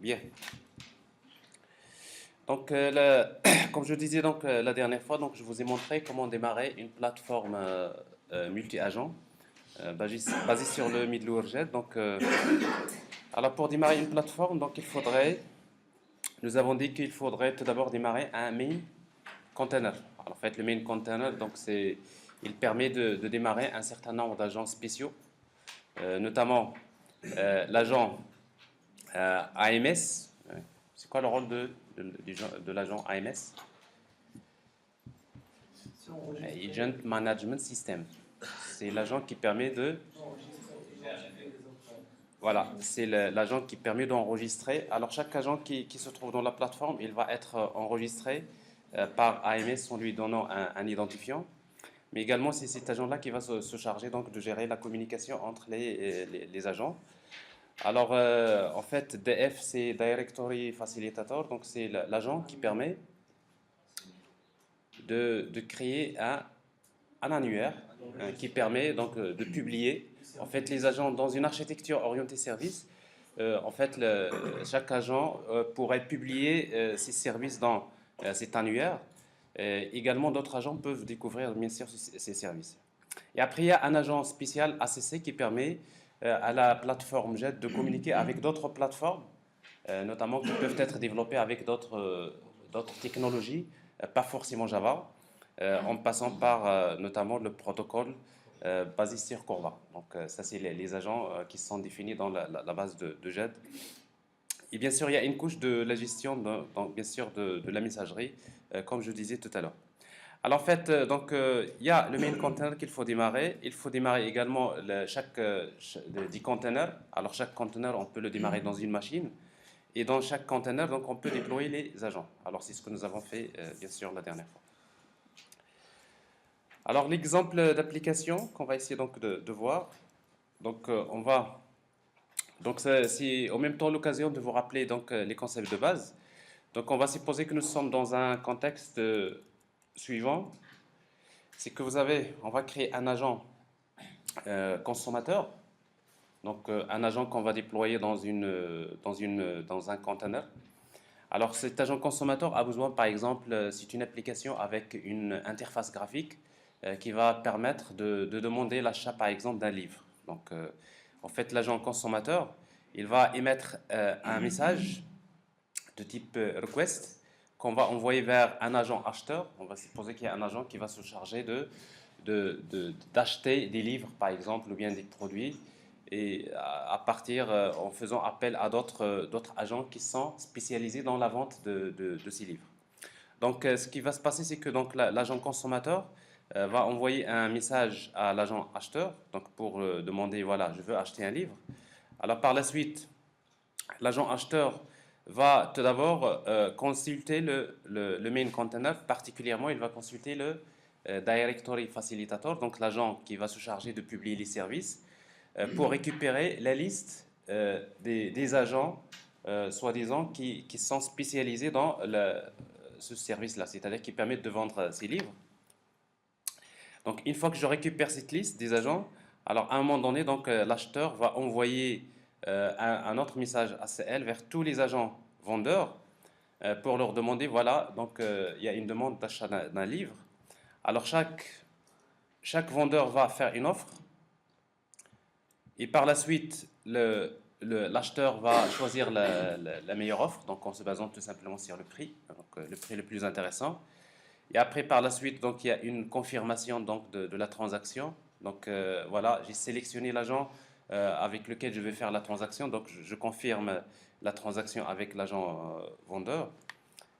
Bien. Donc, comme je disais donc, la dernière fois, donc, je vous ai montré comment démarrer une plateforme multi-agent basée sur le middleware Jet. Donc, alors pour démarrer une plateforme, donc, nous avons dit qu'il faudrait tout d'abord démarrer un main container. Alors, en fait, le main container, donc, il permet de démarrer un certain nombre d'agents spéciaux, notamment l'agent AMS. C'est quoi le rôle de l'agent AMS? Agent Management System. C'est l'agent qui permet de... Voilà, c'est l'agent qui permet d'enregistrer. Alors chaque agent qui se trouve dans la plateforme, il va être enregistré par AMS en lui donnant un identifiant. Mais également, c'est cet agent-là qui va se charger donc de gérer la communication entre les agents. Alors, en fait, DF, c'est Directory Facilitator, donc c'est l'agent qui permet de créer un annuaire qui permet donc de publier en fait les agents dans une architecture orientée service. En fait, chaque agent pourrait publier ses services dans cet annuaire. Également, d'autres agents peuvent découvrir bien sûr ces services. Et après, il y a un agent spécial ACC qui permet à la plateforme JET de communiquer avec d'autres plateformes, notamment qui peuvent être développées avec d'autres technologies, pas forcément Java, en passant par notamment le protocole basé sur Corva. Donc ça, c'est les agents qui sont définis dans la base de JET. Et bien sûr, il y a une couche de la gestion, donc, bien sûr, de la messagerie, comme je disais tout à l'heure. Alors en fait, donc il y a le main container qu'il faut démarrer. Il faut démarrer également chaque 10 containers. Alors chaque container, on peut le démarrer dans une machine. Et dans chaque container, donc on peut déployer les agents. Alors c'est ce que nous avons fait, bien sûr, la dernière fois. Alors l'exemple d'application qu'on va essayer donc de voir. Donc on va... Donc c'est en même temps l'occasion de vous rappeler donc les concepts de base. Donc on va supposer que nous sommes dans un contexte suivant. C'est que on va créer un agent consommateur, donc un agent qu'on va déployer dans un container. Alors cet agent consommateur a besoin, par exemple, c'est une application avec une interface graphique qui va permettre de demander l'achat, par exemple, d'un livre. Donc en fait, l'agent consommateur, il va émettre un message de type request qu'on va envoyer vers un agent acheteur. On va supposer qu'il y a un agent qui va se charger d'acheter des livres, par exemple, ou bien des produits, et à partir, en faisant appel à d'autres agents qui sont spécialisés dans la vente de ces livres. Donc, ce qui va se passer, c'est que donc l'agent consommateur va envoyer un message à l'agent acheteur, donc pour demander, voilà, je veux acheter un livre. Alors, par la suite, l'agent acheteur va tout d'abord consulter le main container, particulièrement il va consulter le directory facilitator, donc l'agent qui va se charger de publier les services, pour récupérer la liste des agents soi-disant qui sont spécialisés dans ce service-là, c'est-à-dire qui permettent de vendre ces livres. Donc une fois que je récupère cette liste des agents, alors à un moment donné, donc l'acheteur va envoyer un autre message ACL vers tous les agents vendeurs pour leur demander, voilà, donc il y a une demande d'achat d'un livre. Alors chaque vendeur va faire une offre et par la suite, l'acheteur va choisir la meilleure offre, donc en se basant tout simplement sur le prix, donc le prix le plus intéressant. Et après, par la suite, donc il y a une confirmation donc de la transaction. Donc voilà, j'ai sélectionné l'agent avec lequel je vais faire la transaction. Donc je confirme la transaction avec l'agent vendeur.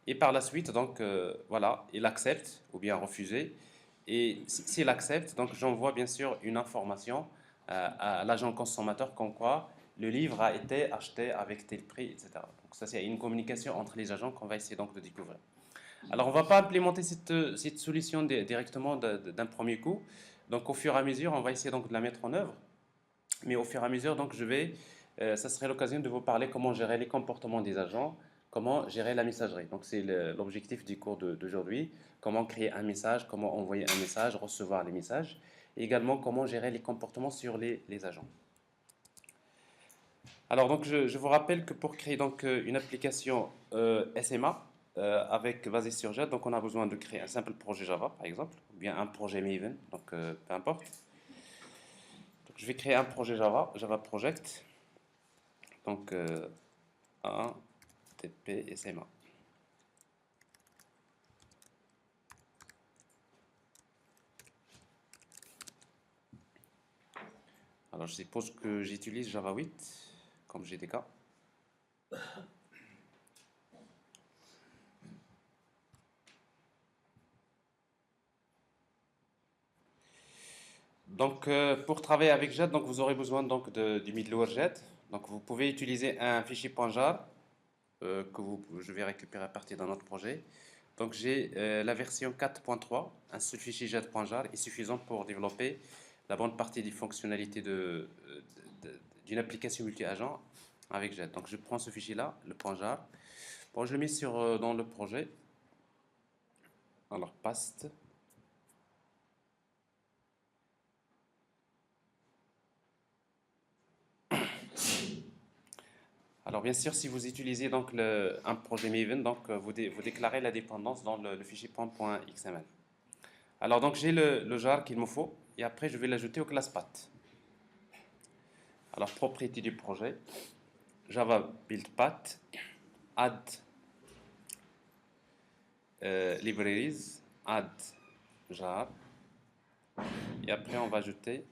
Et par la suite, donc voilà, il accepte ou bien refusé. Et s'il accepte, donc j'envoie bien sûr une information à l'agent consommateur comme quoi le livre a été acheté avec tel prix, etc. Donc ça, c'est une communication entre les agents qu'on va essayer donc de découvrir. Alors, on ne va pas implémenter cette solution directement d'un premier coup. Donc, au fur et à mesure, on va essayer donc de la mettre en œuvre. Mais au fur et à mesure, donc, ça serait l'occasion de vous parler comment gérer les comportements des agents, comment gérer la messagerie. Donc, c'est l'objectif du cours d'aujourd'hui. Comment créer un message, comment envoyer un message, recevoir les messages. Et également, comment gérer les comportements sur les agents. Alors, donc, je vous rappelle que pour créer donc, une application SMA basée sur Jet, donc on a besoin de créer un simple projet Java, par exemple, ou bien un projet Maven, donc peu importe. Donc, je vais créer un projet Java, Java Project, donc un TP SMA. Alors, je suppose que j'utilise Java 8 comme GTK. Donc, pour travailler avec Jet, donc, vous aurez besoin donc, du middleware Jet. Donc, vous pouvez utiliser un fichier .jar je vais récupérer à partir d'un autre projet. Donc, j'ai la version 4.3. Un seul fichier Jet.jar est suffisant pour développer la bonne partie des fonctionnalités d'une application multi-agent avec Jet. Donc, je prends ce fichier-là, le .jar. Bon, je le mets dans le projet. Alors, paste. Alors bien sûr, si vous utilisez donc un projet Maven, donc vous déclarez la dépendance dans le fichier .xml. Alors donc j'ai le jar qu'il me faut et après je vais l'ajouter aux classes path. Alors propriété du projet, Java build path, add libraries, add jar et après on va ajouter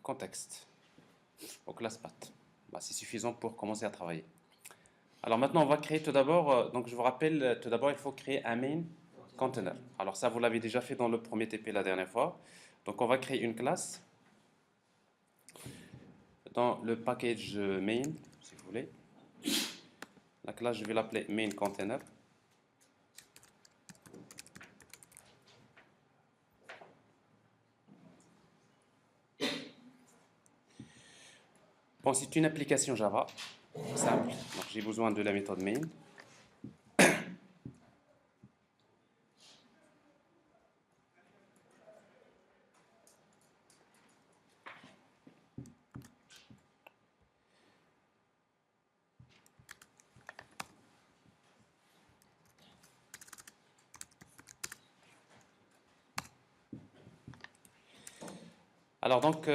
contexte aux classes path. Bah, c'est suffisant pour commencer à travailler. Alors maintenant, on va créer tout d'abord, donc je vous rappelle, tout d'abord, il faut créer un main container. Alors ça, vous l'avez déjà fait dans le premier TP la dernière fois. Donc on va créer une classe dans le package main, si vous voulez. La classe, je vais l'appeler main container. Bon, c'est une application Java, simple. Donc j'ai besoin de la méthode main. Alors donc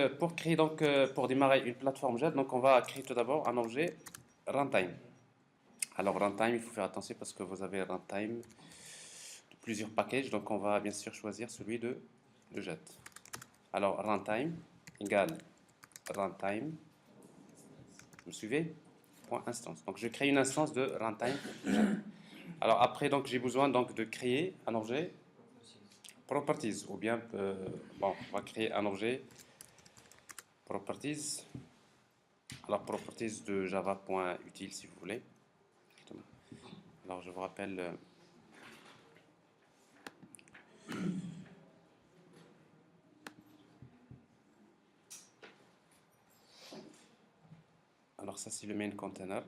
pour démarrer une plateforme Jet, donc on va créer tout d'abord un objet runtime. Alors runtime, il faut faire attention parce que vous avez runtime de plusieurs packages, donc on va bien sûr choisir celui de Jet. Alors runtime égale runtime, vous me suivez? Point instance. Donc je crée une instance de runtime de Jet. Alors après donc j'ai besoin donc de créer un objet properties ou bien bon on va créer un objet properties. Alors, properties de java.util si vous voulez. Alors, je vous rappelle. Alors, ça, c'est le main container.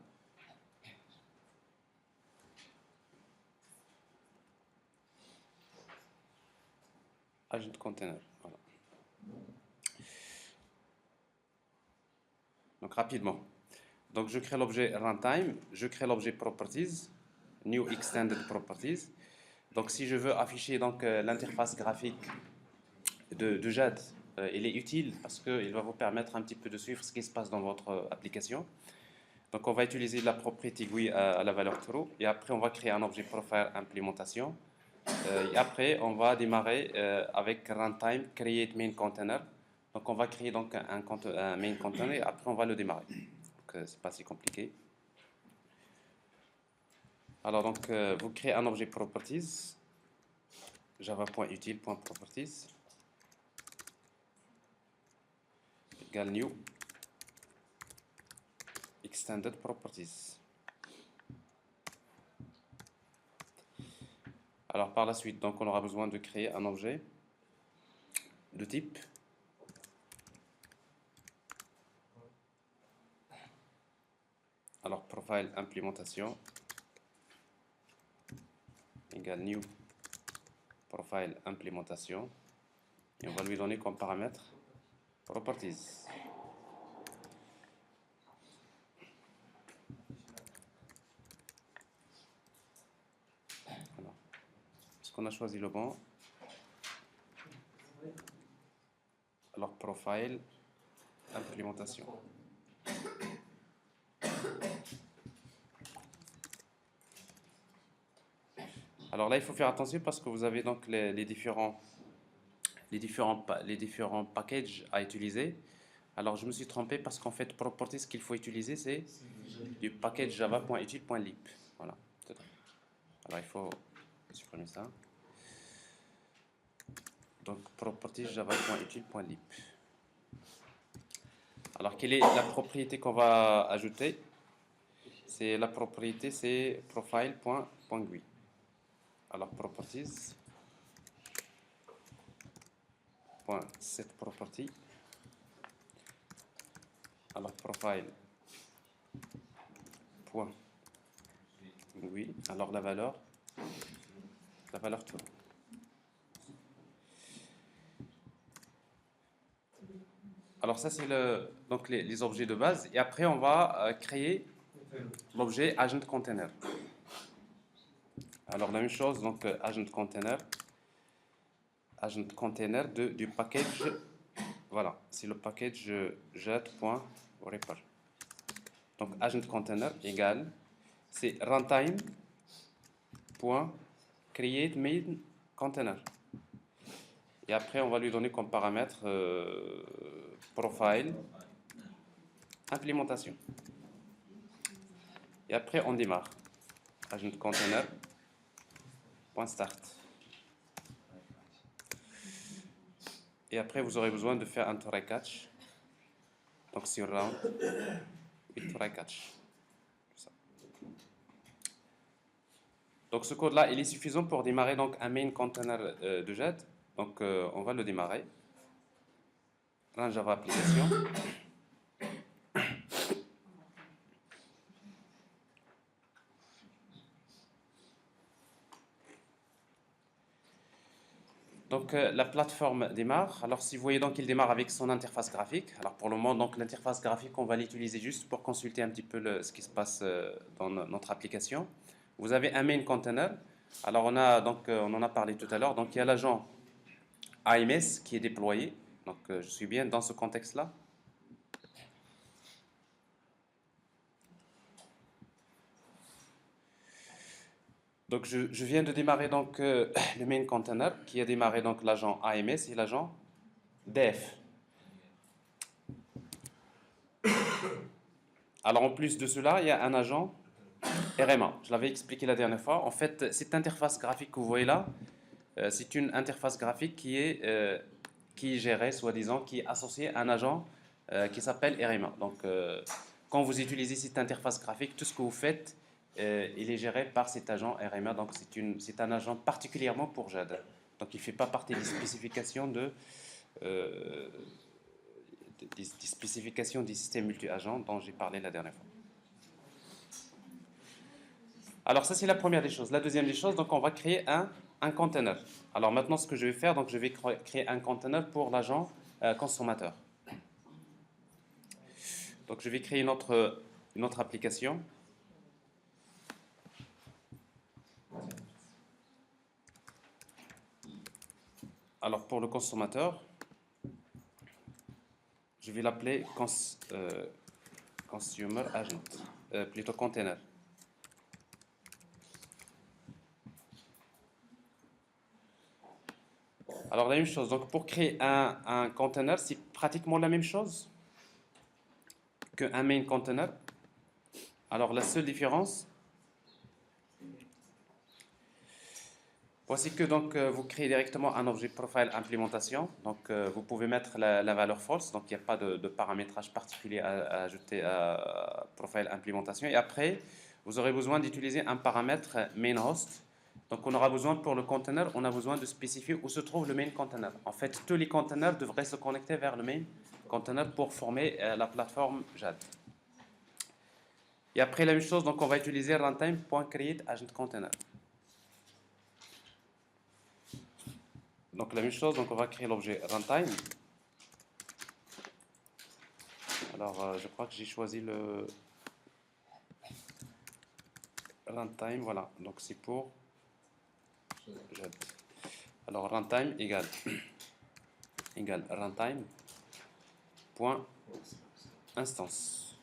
Agent container. Voilà. Donc, rapidement. Donc, je crée l'objet runtime, je crée l'objet properties, new extended properties. Donc, si je veux afficher donc l'interface graphique de JAD, il est utile parce qu'il va vous permettre un petit peu de suivre ce qui se passe dans votre application. Donc, on va utiliser la propriété GUI à la valeur true et après, on va créer un objet profile implémentation. Et après, on va démarrer avec runtime create main container. Donc, on va créer donc un main container et après, on va le démarrer. Donc, c'est pas si compliqué. Alors, donc, vous créez un objet properties, java.util.properties égale new extended properties. Alors, par la suite, donc, on aura besoin de créer un objet de type alors profile implémentation égale new profile implémentation et on va lui donner comme paramètre properties. Est-ce qu'on a choisi le bon? Alors, profile, implémentation. Alors là, il faut faire attention parce que vous avez donc les différents packages à utiliser. Alors, je me suis trompé parce qu'en fait, property, ce qu'il faut utiliser, c'est du package java.util.lib. Voilà. Alors, il faut supprimer ça. Donc, property java.util.lib. Alors, quelle est la propriété qu'on va ajouter? C'est la propriété, c'est profile.gui. Alors, properties. Set property. Alors, profile. Oui. Alors, la valeur true. Alors, ça, c'est donc les objets de base. Et après, on va créer l'objet agent container. Alors, la même chose, donc agent container du package. Voilà, c'est le package jet.repair. Donc, agent container égale, c'est runtime.create main container. Et après, on va lui donner comme paramètre profile, implémentation. Et après, on démarre. Agent container.start. Et après, vous aurez besoin de faire un try catch. Donc, sur round, et try catch. Donc, ce code-là, il est suffisant pour démarrer donc, un main container de Jet. Donc, on va le démarrer. Run Java application. Donc, la plateforme démarre. Alors, si vous voyez, donc, il démarre avec son interface graphique. Alors, pour le moment, donc, l'interface graphique, on va l'utiliser juste pour consulter un petit peu ce qui se passe dans notre application. Vous avez un main container. Alors, on en a parlé tout à l'heure. Donc, il y a l'agent AMS qui est déployé. Donc, je suis bien dans ce contexte-là. Donc, je viens de démarrer donc, le main container qui a démarré donc l'agent AMS et l'agent def. Alors, en plus de cela, il y a un agent RMA. Je l'avais expliqué la dernière fois. En fait, cette interface graphique que vous voyez là, c'est une interface graphique qui est gérée, soi-disant, qui est associée à un agent qui s'appelle RMA. Donc, quand vous utilisez cette interface graphique, tout ce que vous faites, il est géré par cet agent RMA. Donc, c'est un agent particulièrement pour JAD. Donc, il ne fait pas partie des spécifications des spécifications des systèmes multi-agents dont j'ai parlé la dernière fois. Alors ça, c'est la première des choses. La deuxième des choses, donc on va créer un container. Alors maintenant, ce que je vais faire, donc je vais créer un container pour l'agent consommateur. Donc je vais créer une autre application. Alors pour le consommateur, je vais l'appeler consumer agent, plutôt container. Alors la même chose, donc pour créer un container, c'est pratiquement la même chose qu'un main container. Alors la seule différence, voici que donc vous créez directement un objet profile implémentation. Donc vous pouvez mettre la valeur false, donc il n'y a pas de paramétrage particulier à ajouter à profile implémentation. Et après, vous aurez besoin d'utiliser un paramètre main host. Donc on aura besoin pour le container, on a besoin de spécifier où se trouve le main container. En fait, tous les containers devraient se connecter vers le main container pour former la plateforme JAD. Et après la même chose, donc on va utiliser runtime.createAgentContainer. Donc la même chose, donc on va créer l'objet runtime. Alors je crois que j'ai choisi le runtime, voilà. Donc c'est pour Jade. Alors runtime égale runtime point instance.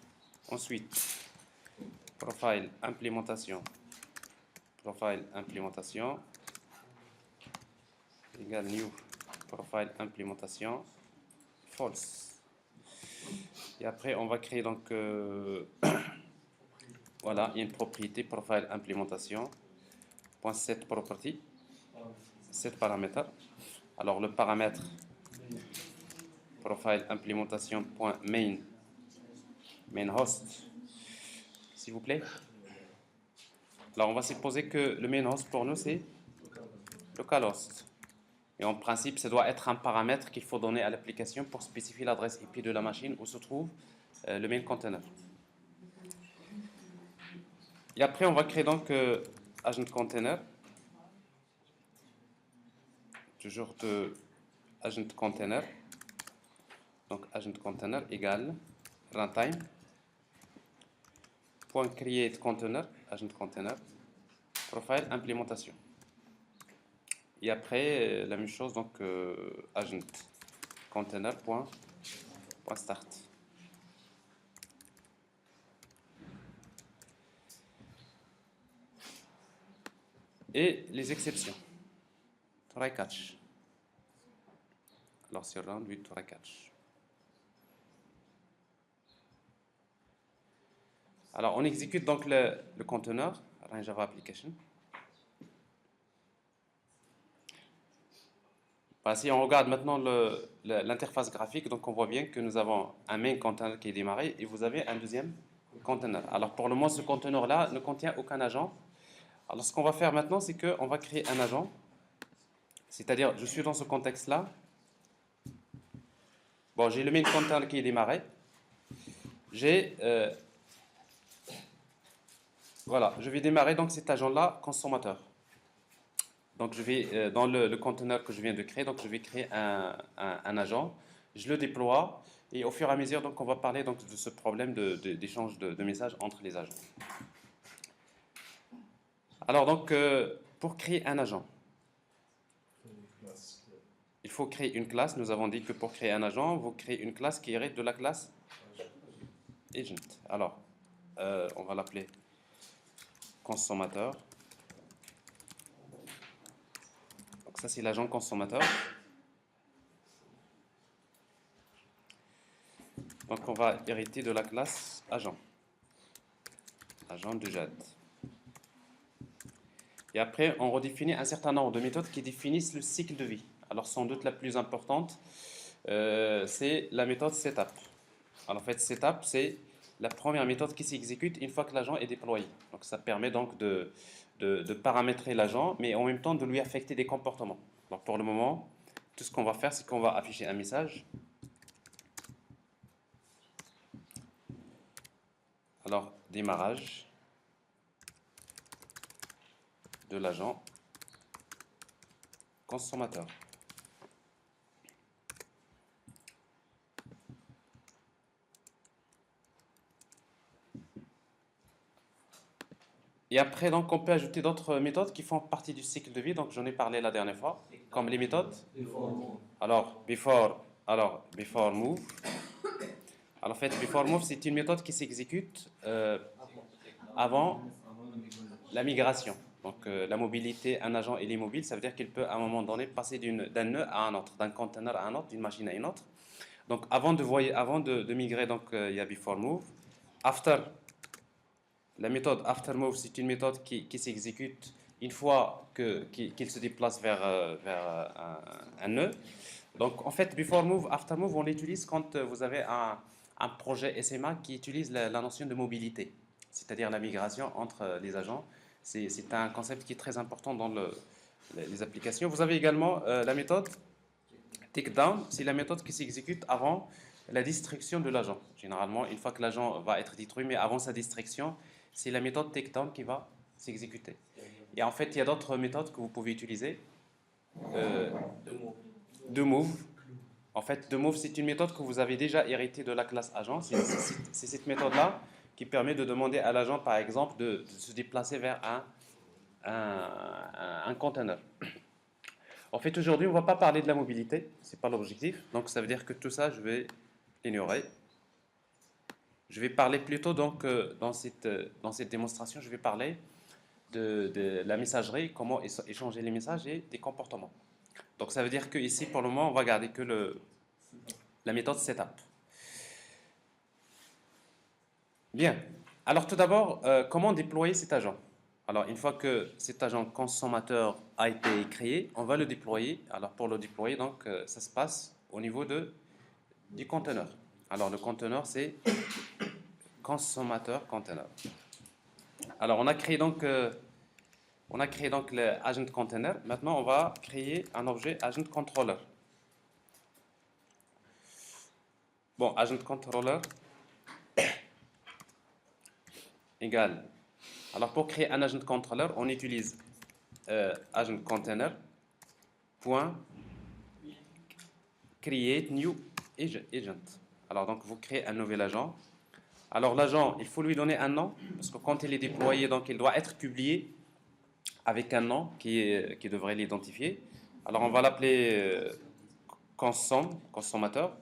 Ensuite, profile implémentation égale new profile implémentation false. Et après, on va créer donc voilà, une propriété profile implémentation point set property, set paramètre. Alors le paramètre profile implémentation point main host, s'il vous plaît. Alors on va supposer que le main host pour nous c'est localhost. Et en principe, ça doit être un paramètre qu'il faut donner à l'application pour spécifier l'adresse IP de la machine où se trouve le main container. Et après, on va créer donc agent container. Toujours de agent container. Donc agent container égale runtime point create container, agent container, profile implémentation. Et après, la même chose, donc agent container point start. Et les exceptions. Try catch. Alors sur round with try catch. Alors on exécute donc le conteneur, run Java application. Si on regarde maintenant l'interface graphique, donc on voit bien que nous avons un main container qui est démarré et vous avez un deuxième container. Alors pour le moment, ce conteneur-là ne contient aucun agent. Alors ce qu'on va faire maintenant, c'est qu'on va créer un agent. C'est-à-dire, je suis dans ce contexte-là. Bon, j'ai le main container qui est démarré. J'ai voilà, je vais démarrer donc cet agent-là consommateur. Donc je vais dans le conteneur que je viens de créer, donc je vais créer un agent, je le déploie et au fur et à mesure donc on va parler donc de ce problème d'échange de messages entre les agents. Alors donc pour créer un agent, il faut créer une classe. Nous avons dit que pour créer un agent, vous créez une classe qui hérite de la classe agent. Alors on va l'appeler consommateur. Ça, c'est l'agent consommateur. Donc, on va hériter de la classe agent. Agent de Jade. Et après, on redéfinit un certain nombre de méthodes qui définissent le cycle de vie. Alors, sans doute la plus importante, c'est la méthode setup. Alors, en fait, setup, c'est la première méthode qui s'exécute une fois que l'agent est déployé. Donc, ça permet donc de paramétrer l'agent, mais en même temps de lui affecter des comportements. Alors pour le moment, tout ce qu'on va faire, c'est qu'on va afficher un message. Alors, démarrage de l'agent consommateur. Et après, donc, on peut ajouter d'autres méthodes qui font partie du cycle de vie. Donc, j'en ai parlé la dernière fois, comme les méthodes. Alors, before move. Alors, en fait, before move, c'est une méthode qui s'exécute avant la migration. Donc, la mobilité, un agent il est mobile, ça veut dire qu'il peut à un moment donné passer d'un nœud à un autre, d'un container à un autre, d'une machine à une autre. Donc, avant de migrer, donc, il y a before move. After. La méthode after move, c'est une méthode qui s'exécute une fois qu'il se déplace vers un nœud. Donc, en fait, before move, after move, on l'utilise quand vous avez un projet SMA qui utilise la notion de mobilité, c'est-à-dire la migration entre les agents. C'est un concept qui est très important dans les applications. Vous avez également la méthode takedown, c'est la méthode qui s'exécute avant la destruction de l'agent. Généralement, une fois que l'agent va être détruit, mais avant sa destruction, c'est la méthode takedown qui va s'exécuter. Et en fait, il y a d'autres méthodes que vous pouvez utiliser. De move. En fait, de move, c'est une méthode que vous avez déjà héritée de la classe agent. C'est cette méthode-là qui permet de demander à l'agent, par exemple, de se déplacer vers un conteneur. En fait, aujourd'hui, on ne va pas parler de la mobilité, ce n'est pas l'objectif. Donc, ça veut dire que tout ça, je vais l'ignorer. Je vais parler plutôt, donc, dans cette démonstration, je vais parler de la messagerie, comment échanger les messages et des comportements. Donc, ça veut dire qu'ici, pour le moment, on va garder que la méthode setup. Bien. Alors, tout d'abord, comment déployer cet agent? Alors, une fois que cet agent consommateur a été créé, on va le déployer. Alors, pour le déployer, donc, ça se passe au niveau du conteneur. Alors, le conteneur, c'est consommateur container. Alors, on a créé donc le agent container. Maintenant, on va créer un objet agent controller. Bon, agent controller égale. Alors, pour créer un agent controller, on utilise agent container point create new agent. Alors, donc, vous créez un nouvel agent. Alors, l'agent, il faut lui donner un nom, parce que quand il est déployé, donc, il doit être publié avec un nom qui devrait l'identifier. Alors, on va l'appeler consommateur.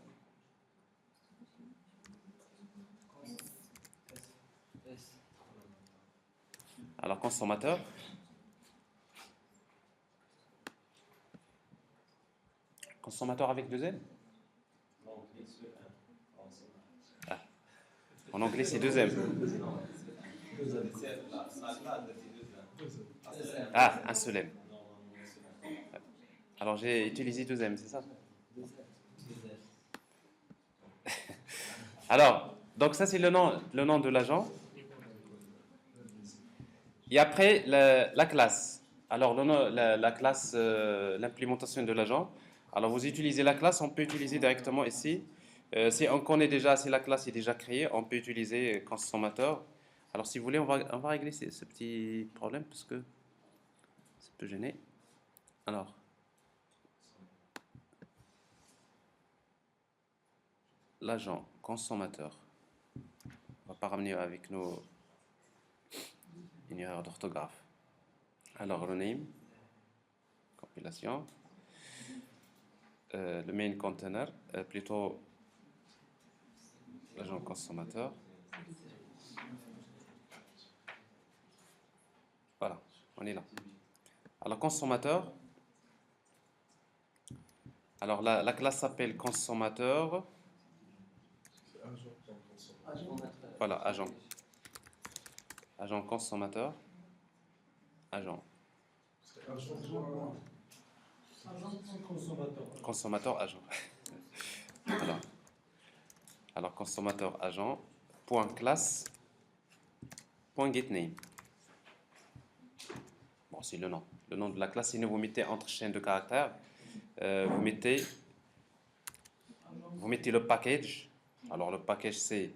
Alors, consommateur. Consommateur avec deux L? Ah. En anglais, c'est deux M. Ah, un seul M. Alors, j'ai utilisé deux M, c'est ça? Alors, donc ça, c'est le nom de l'agent. Et après, la classe. Alors, la classe, l'implémentation de l'agent. Alors, vous utilisez la classe, on peut utiliser directement ici. Si on connaît déjà, si la classe est déjà créée, on peut utiliser consommateur. Alors, si vous voulez, on va régler ce petit problème parce que ça peut gêner. Alors, l'agent consommateur. On va pas ramener avec nous une erreur d'orthographe. Alors, rename, compilation. Le main container, plutôt l'agent consommateur. Voilà, on est là. Alors, consommateur. Alors, la classe s'appelle consommateur. Voilà, agent. Agent consommateur. Agent. Consommateur, agent. Alors, consommateur, agent. Point classe. Point getName. Bon, c'est le nom. Le nom de la classe, sinon vous mettez entre chaînes de caractères. Vous mettez le package. Alors, le package, c'est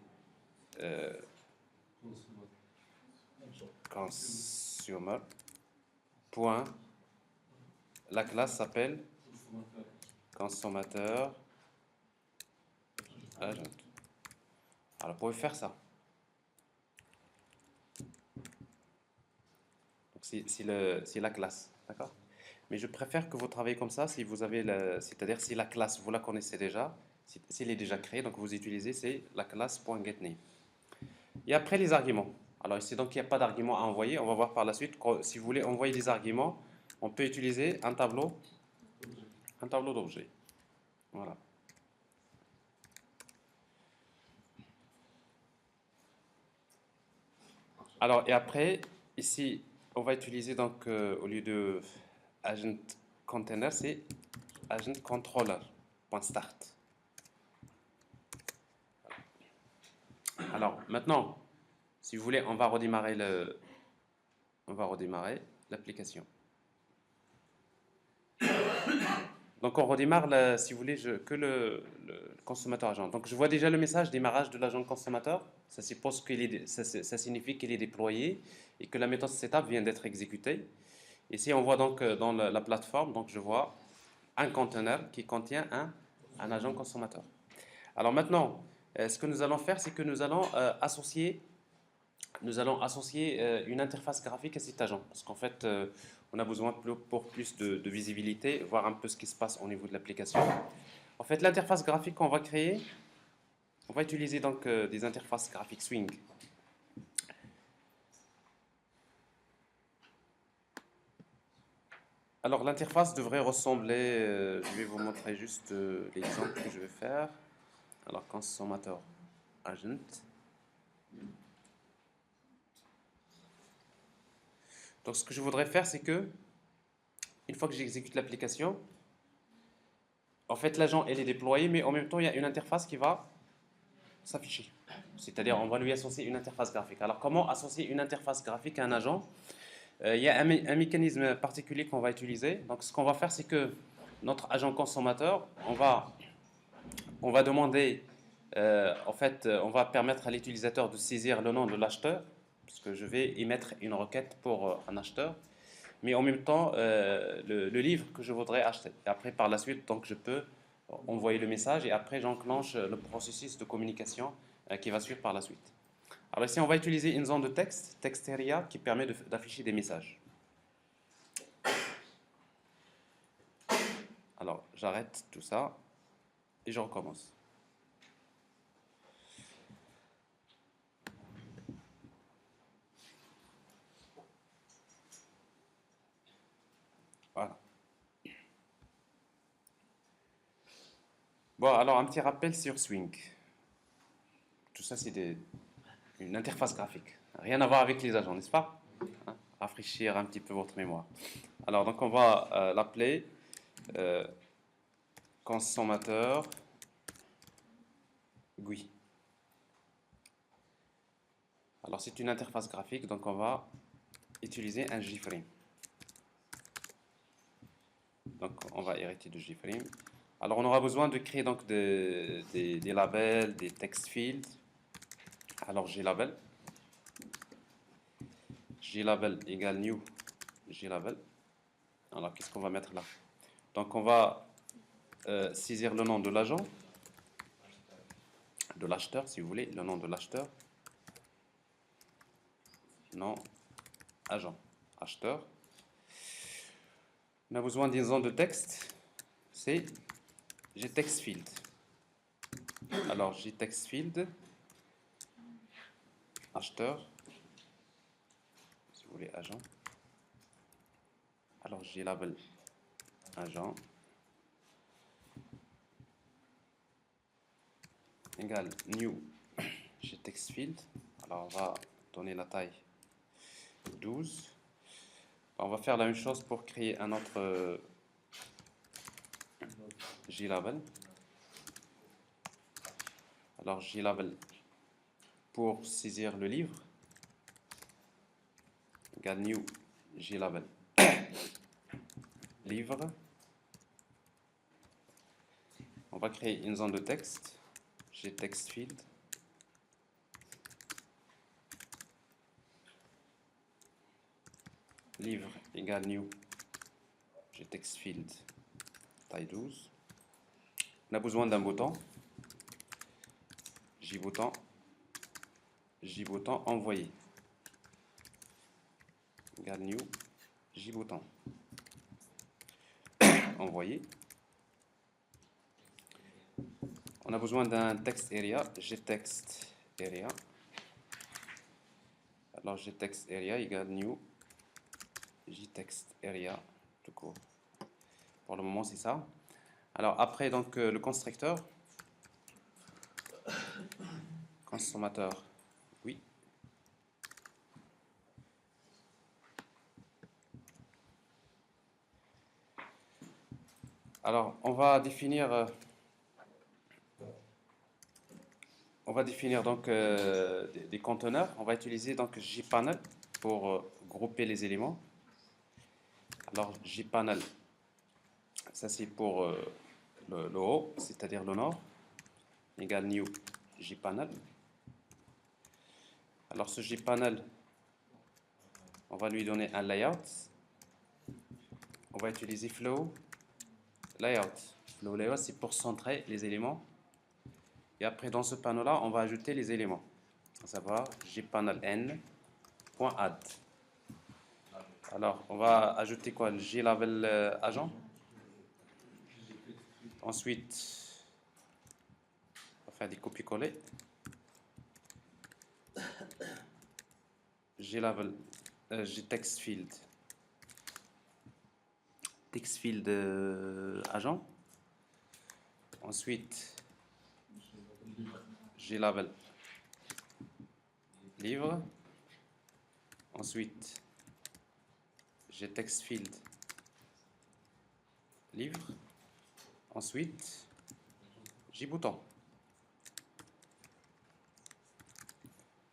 consumer. Point. La classe s'appelle consommateur agent. Alors, vous pouvez faire ça. Donc, c'est la classe, d'accord? Mais je préfère que vous travaillez comme ça si vous avez, c'est-à-dire si la classe, vous la connaissez déjà, s'il est déjà créé, donc vous utilisez, c'est la classe .getName. Et après, les arguments. Alors ici, donc, il n'y a pas d'argument à envoyer. On va voir par la suite. Si vous voulez envoyer des arguments, on peut utiliser un tableau d'objets. Voilà. Alors, et après, ici, on va utiliser donc, au lieu de agent container, c'est agent controller.start. Alors, maintenant, si vous voulez, on va redémarrer l'application. Donc, on redémarre, si vous voulez, que le consommateur agent. Donc, je vois déjà le message démarrage de l'agent consommateur. Ça suppose ça signifie qu'il est déployé et que la méthode setup vient d'être exécutée. Ici, on voit donc dans la plateforme, donc je vois un conteneur qui contient un agent consommateur. Alors maintenant, ce que nous allons faire, c'est que nous allons associer nous allons associer une interface graphique à cet agent. Parce qu'en fait, on a besoin pour plus de visibilité, voir un peu ce qui se passe au niveau de l'application. En fait, l'interface graphique qu'on va créer, on va utiliser donc des interfaces graphiques Swing. Alors, l'interface devrait ressembler, je vais vous montrer juste l'exemple que je vais faire. Alors, consommateur agent. Donc, ce que je voudrais faire, c'est que, une fois que j'exécute l'application, en fait, l'agent, elle est déployé, mais en même temps, il y a une interface qui va s'afficher. C'est-à-dire, on va lui associer une interface graphique. Alors, comment associer une interface graphique à un agent? Il y a un mécanisme particulier qu'on va utiliser. Donc, ce qu'on va faire, c'est que notre agent consommateur, on va demander, en fait, on va permettre à l'utilisateur de saisir le nom de l'acheteur, puisque je vais émettre une requête pour un acheteur, mais en même temps, le livre que je voudrais acheter. Et après, par la suite, donc, je peux envoyer le message et après, j'enclenche le processus de communication qui va suivre par la suite. Alors ici, on va utiliser une zone de texte, text area, qui permet d'afficher des messages. Alors, j'arrête tout ça et je recommence. Voilà. Bon, alors un petit rappel sur Swing. Tout ça, c'est une interface graphique. Rien à voir avec les agents, n'est-ce pas? Hein, rafraîchir un petit peu votre mémoire. Alors, donc on va l'appeler euh, consommateur GUI. Alors, c'est une interface graphique, donc on va utiliser un JFrame. Donc, on va hériter de JFrame. Alors, on aura besoin de créer donc des labels, des text fields. Alors, JLabel. JLabel égale new JLabel. Alors, qu'est-ce qu'on va mettre là? Donc, on va saisir le nom de l'agent, de l'acheteur, si vous voulez, le nom de l'acheteur. Nom, agent, acheteur. On a besoin d'une zone de texte, c'est getTextField. Alors, getTextField, acheteur, si vous voulez, agent. Alors, JLabel, agent, égale new getTextField. Alors, on va donner la taille 12. On va faire la même chose pour créer un autre JLabel. Alors, JLabel pour saisir le livre, égale new JLabel livre. On va créer une zone de texte, getTextField. Livre égale new getTextField taille 12. On a besoin d'un bouton, JBouton, JBouton envoyé égale new JBouton envoyé. On a besoin d'un text area, getText area. Alors getText area égale new getText area tout court. Pour le moment, c'est ça. Alors après, donc le constructeur, consommateur, oui. Alors on va définir donc des conteneurs. On va utiliser donc JPanel pour grouper les éléments. Alors JPanel, ça c'est pour le haut, c'est-à-dire le nord, égale new JPanel. Alors ce JPanel, on va lui donner un layout. On va utiliser flow layout. Flow layout, c'est pour centrer les éléments. Et après, dans ce panneau-là, on va ajouter les éléments. à savoir jpaneln.add. Alors, on va ajouter quoi? Le glabel agent. Ensuite, on va faire des copier-coller. Glabel, gtext field. Text field agent. Ensuite, glabel livre. Ensuite, gtext field livre. Ensuite, jbouton.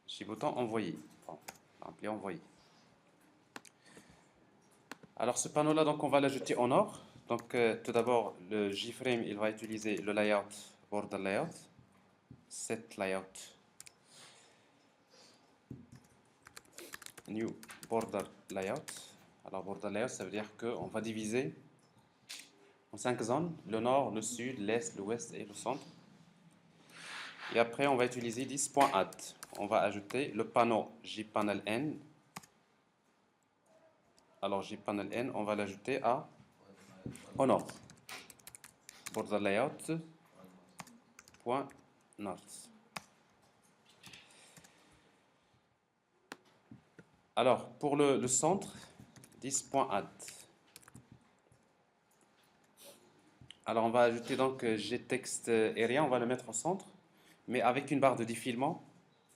Jbouton envoyé. Enfin, appelé envoyé. Alors ce panneau-là, donc on va l'ajouter en or. Donc tout d'abord, le JFrame, il va utiliser le layout border layout, set layout, new border layout. Alors border layout, ça veut dire qu'on va diviser en 5 zones, le nord, le sud, l'est, l'ouest et le centre. Et après, on va utiliser this.add. On va ajouter le panneau jpaneln. Alors jpaneln, on va l'ajouter au nord. Border layout point north. Alors pour le centre, this.add. Alors on va ajouter donc gtext area, on va le mettre au centre, mais avec une barre de défilement.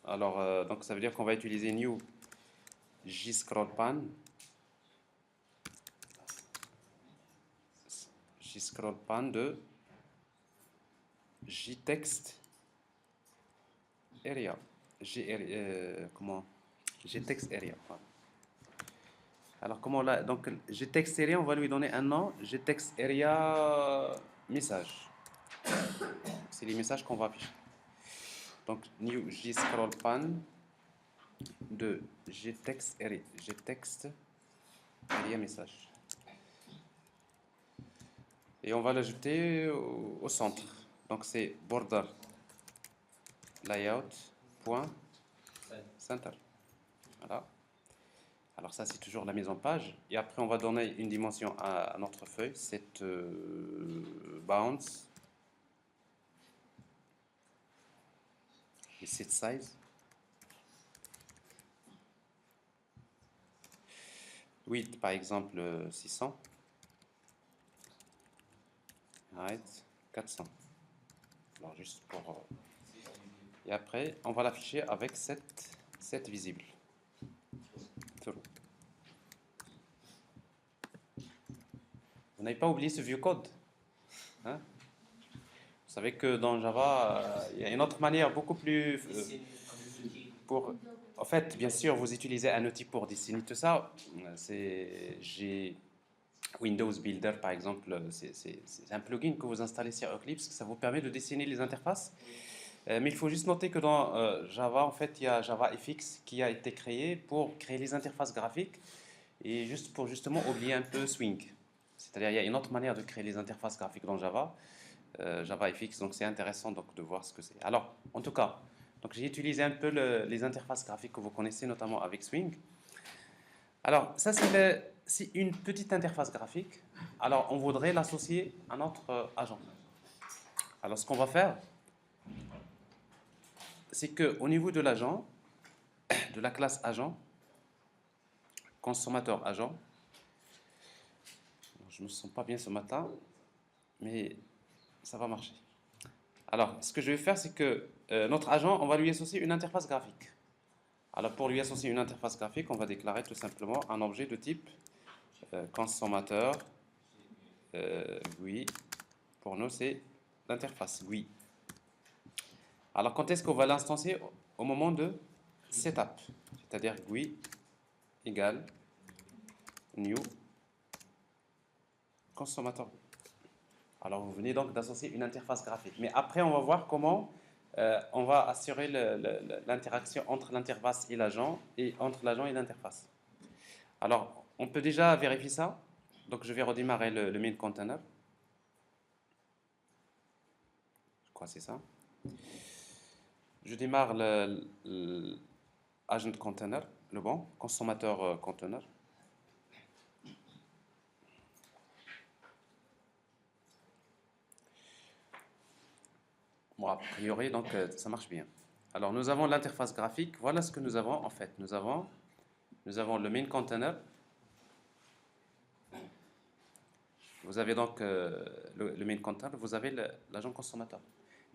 Alors donc ça veut dire qu'on va utiliser new jscrollpan. Jscrollpan de gtext area. Gtext area. Voilà. Alors comment là, donc gtext area, on va lui donner un nom, gtext area message. C'est les messages qu'on va afficher. Donc new jscrollpan de gtext area message. Et on va l'ajouter au centre. Donc c'est border layout.center. Voilà. Alors ça c'est toujours la mise en page. Et après on va donner une dimension à notre feuille, cette bounds et cette size. Width par exemple 600. Height 400. Alors juste pour... Et après, on va l'afficher avec 7 visibles. Vous n'avez pas oublié ce vieux code, hein? Vous savez que dans Java, il y a une autre manière beaucoup plus... En fait, bien sûr, vous utilisez un outil pour dessiner tout ça. J'ai Windows Builder, par exemple, c'est un plugin que vous installez sur Eclipse, ça vous permet de dessiner les interfaces. Mais il faut juste noter que dans Java, en fait, il y a JavaFX qui a été créé pour créer les interfaces graphiques et juste pour justement oublier un peu Swing. C'est-à-dire, il y a une autre manière de créer les interfaces graphiques dans Java, JavaFX, donc c'est intéressant donc, de voir ce que c'est. Alors, en tout cas, donc j'ai utilisé un peu les interfaces graphiques que vous connaissez, notamment avec Swing. Alors, ça, c'est une petite interface graphique. Alors, on voudrait l'associer à notre agent. Alors, ce qu'on va faire, c'est qu'au niveau de l'agent, de la classe agent, consommateur agent, je ne me sens pas bien ce matin, mais ça va marcher. Alors, ce que je vais faire, c'est que notre agent, on va lui associer une interface graphique. Alors, pour lui associer une interface graphique, on va déclarer tout simplement un objet de type consommateur GUI. Pour nous, c'est l'interface GUI. Alors, quand est-ce qu'on va l'instancier? Au moment de setup, c'est-à-dire GUI égale new consommateur. Alors, vous venez donc d'associer une interface graphique. Mais après, on va voir comment on va assurer l'interaction entre l'interface et l'agent et entre l'agent et l'interface. Alors, on peut déjà vérifier ça. Donc, je vais redémarrer le main container. Je crois que c'est ça. Je démarre le agent container, le bon, consommateur container. Bon, a priori, donc ça marche bien. Alors, nous avons l'interface graphique. Voilà ce que nous avons en fait. Nous avons le main container. Vous avez donc le main container, vous avez l'agent consommateur.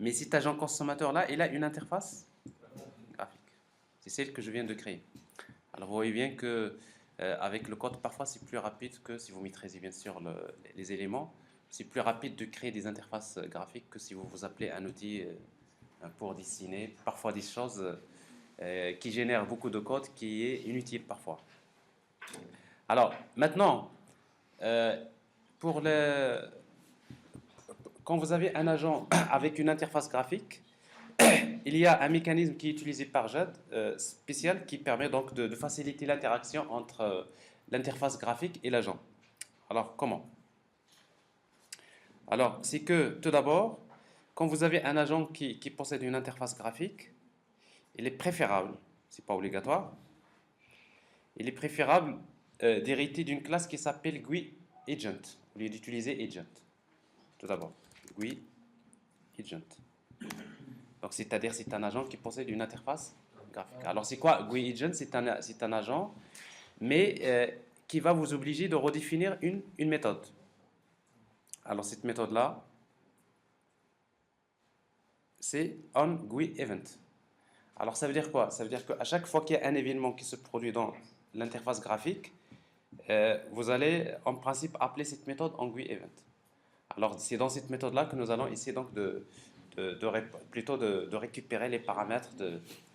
Mais cet agent consommateur-là, il a une interface graphique. C'est celle que je viens de créer. Alors, vous voyez bien que avec le code, parfois, c'est plus rapide que si vous maîtrisez bien sûr les éléments. C'est plus rapide de créer des interfaces graphiques que si vous appelez un outil pour dessiner parfois des choses qui génèrent beaucoup de code qui est inutile parfois. Alors, maintenant, euh, pour le, quand vous avez un agent avec une interface graphique, il y a un mécanisme qui est utilisé par JAD spécial qui permet donc de faciliter l'interaction entre l'interface graphique et l'agent. Alors, comment? Alors, c'est que tout d'abord, quand vous avez un agent qui possède une interface graphique, il est préférable, c'est pas obligatoire, il est préférable d'hériter d'une classe qui s'appelle GUI Agent, au lieu d'utiliser Agent. Tout d'abord, GUI Agent. Donc, c'est-à-dire c'est un agent qui possède une interface graphique. Alors, c'est quoi GUI Agent? C'est un agent, mais qui va vous obliger de redéfinir une méthode. Alors, cette méthode-là, c'est onGUIEvent. Alors, ça veut dire quoi? Ça veut dire qu'à chaque fois qu'il y a un événement qui se produit dans l'interface graphique, vous allez en principe appeler cette méthode onGUIEvent. Alors, c'est dans cette méthode-là que nous allons essayer donc plutôt de récupérer les paramètres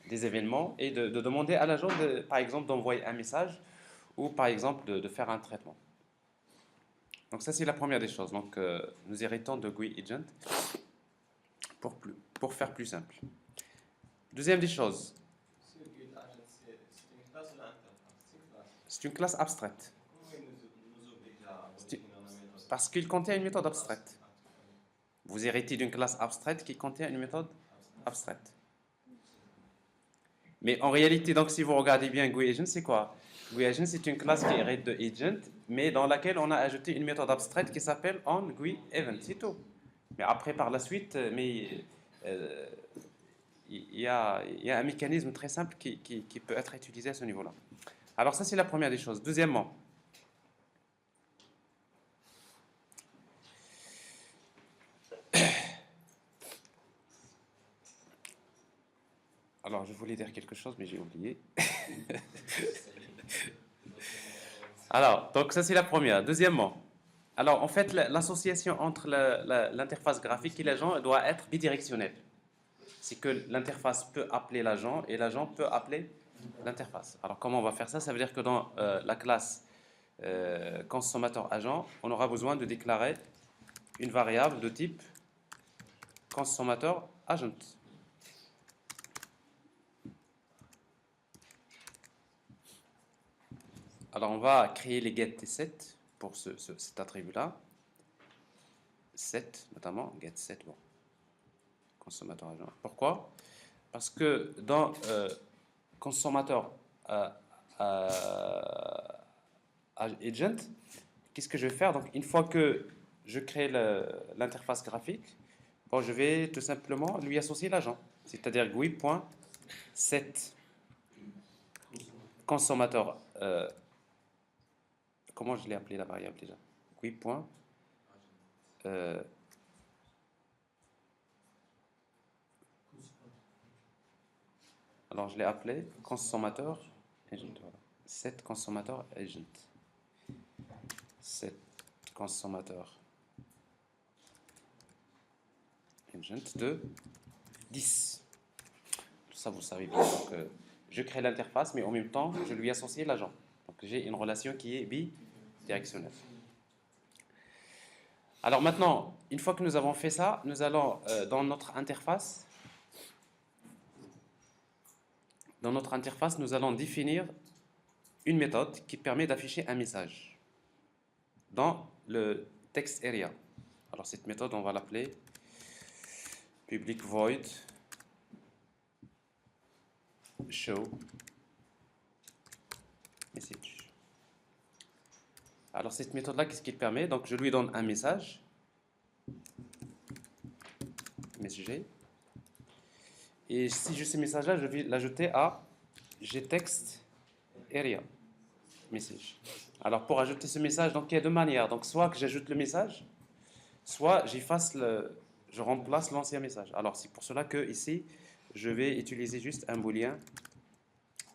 des événements et de demander à l'agent, par exemple, d'envoyer un message ou, par exemple, de faire un traitement. Donc, ça, c'est la première des choses. Donc, nous héritons de GUI Agent pour faire plus simple. Deuxième des choses, c'est une classe abstraite. Parce qu'il contient une méthode abstraite. Vous héritez d'une classe abstraite qui contient une méthode abstraite. Mais en réalité, donc, si vous regardez bien GUIAgent, c'est quoi? GUIAgent, c'est une classe qui hérite de agent, mais dans laquelle on a ajouté une méthode abstraite qui s'appelle onGUIEvent. C'est tout. Mais après, par la suite, euh, il y a un mécanisme très simple qui peut être utilisé à ce niveau-là. Alors ça, c'est la première des choses. Deuxièmement, alors je voulais dire quelque chose, mais j'ai oublié. Alors, donc ça, c'est la première. Deuxièmement, alors en fait, l'association entre l'interface graphique et l'agent doit être bidirectionnelle. C'est que l'interface peut appeler l'agent et l'agent peut appeler l'interface. Alors comment on va faire ça? Ça veut dire que dans la classe consommateur-agent, on aura besoin de déclarer une variable de type consommateur-agent. Alors on va créer les getSet pour cet attribut-là. Set notamment, getSet, bon, consommateur-agent. Pourquoi? Parce que dans consommateur agent, qu'est-ce que je vais faire? Donc, une fois que je crée l'interface graphique, bon, je vais tout simplement lui associer l'agent. C'est-à-dire GUI.set consommateur. Comment je l'ai appelé la variable déjà? GUI. Alors, je l'ai appelé consommateur agent. Voilà. Set consommateur agent. Set consommateur agent de 10. Tout ça, vous savez bien. Donc, je crée l'interface, mais en même temps, je lui associe l'agent. Donc, j'ai une relation qui est bidirectionnelle. Alors maintenant, une fois que nous avons fait ça, nous allons dans notre interface, nous allons définir une méthode qui permet d'afficher un message dans le text area. Alors cette méthode, on va l'appeler public void show message. Alors cette méthode-là, qu'est-ce qu'il permet? Donc je lui donne un message, messager, et si j'ai ce message-là, je vais l'ajouter à getText area message. Alors pour ajouter ce message, donc il y a deux manières. Donc soit que j'ajoute le message, soit je remplace l'ancien message. Alors c'est pour cela que ici, je vais utiliser juste un booléen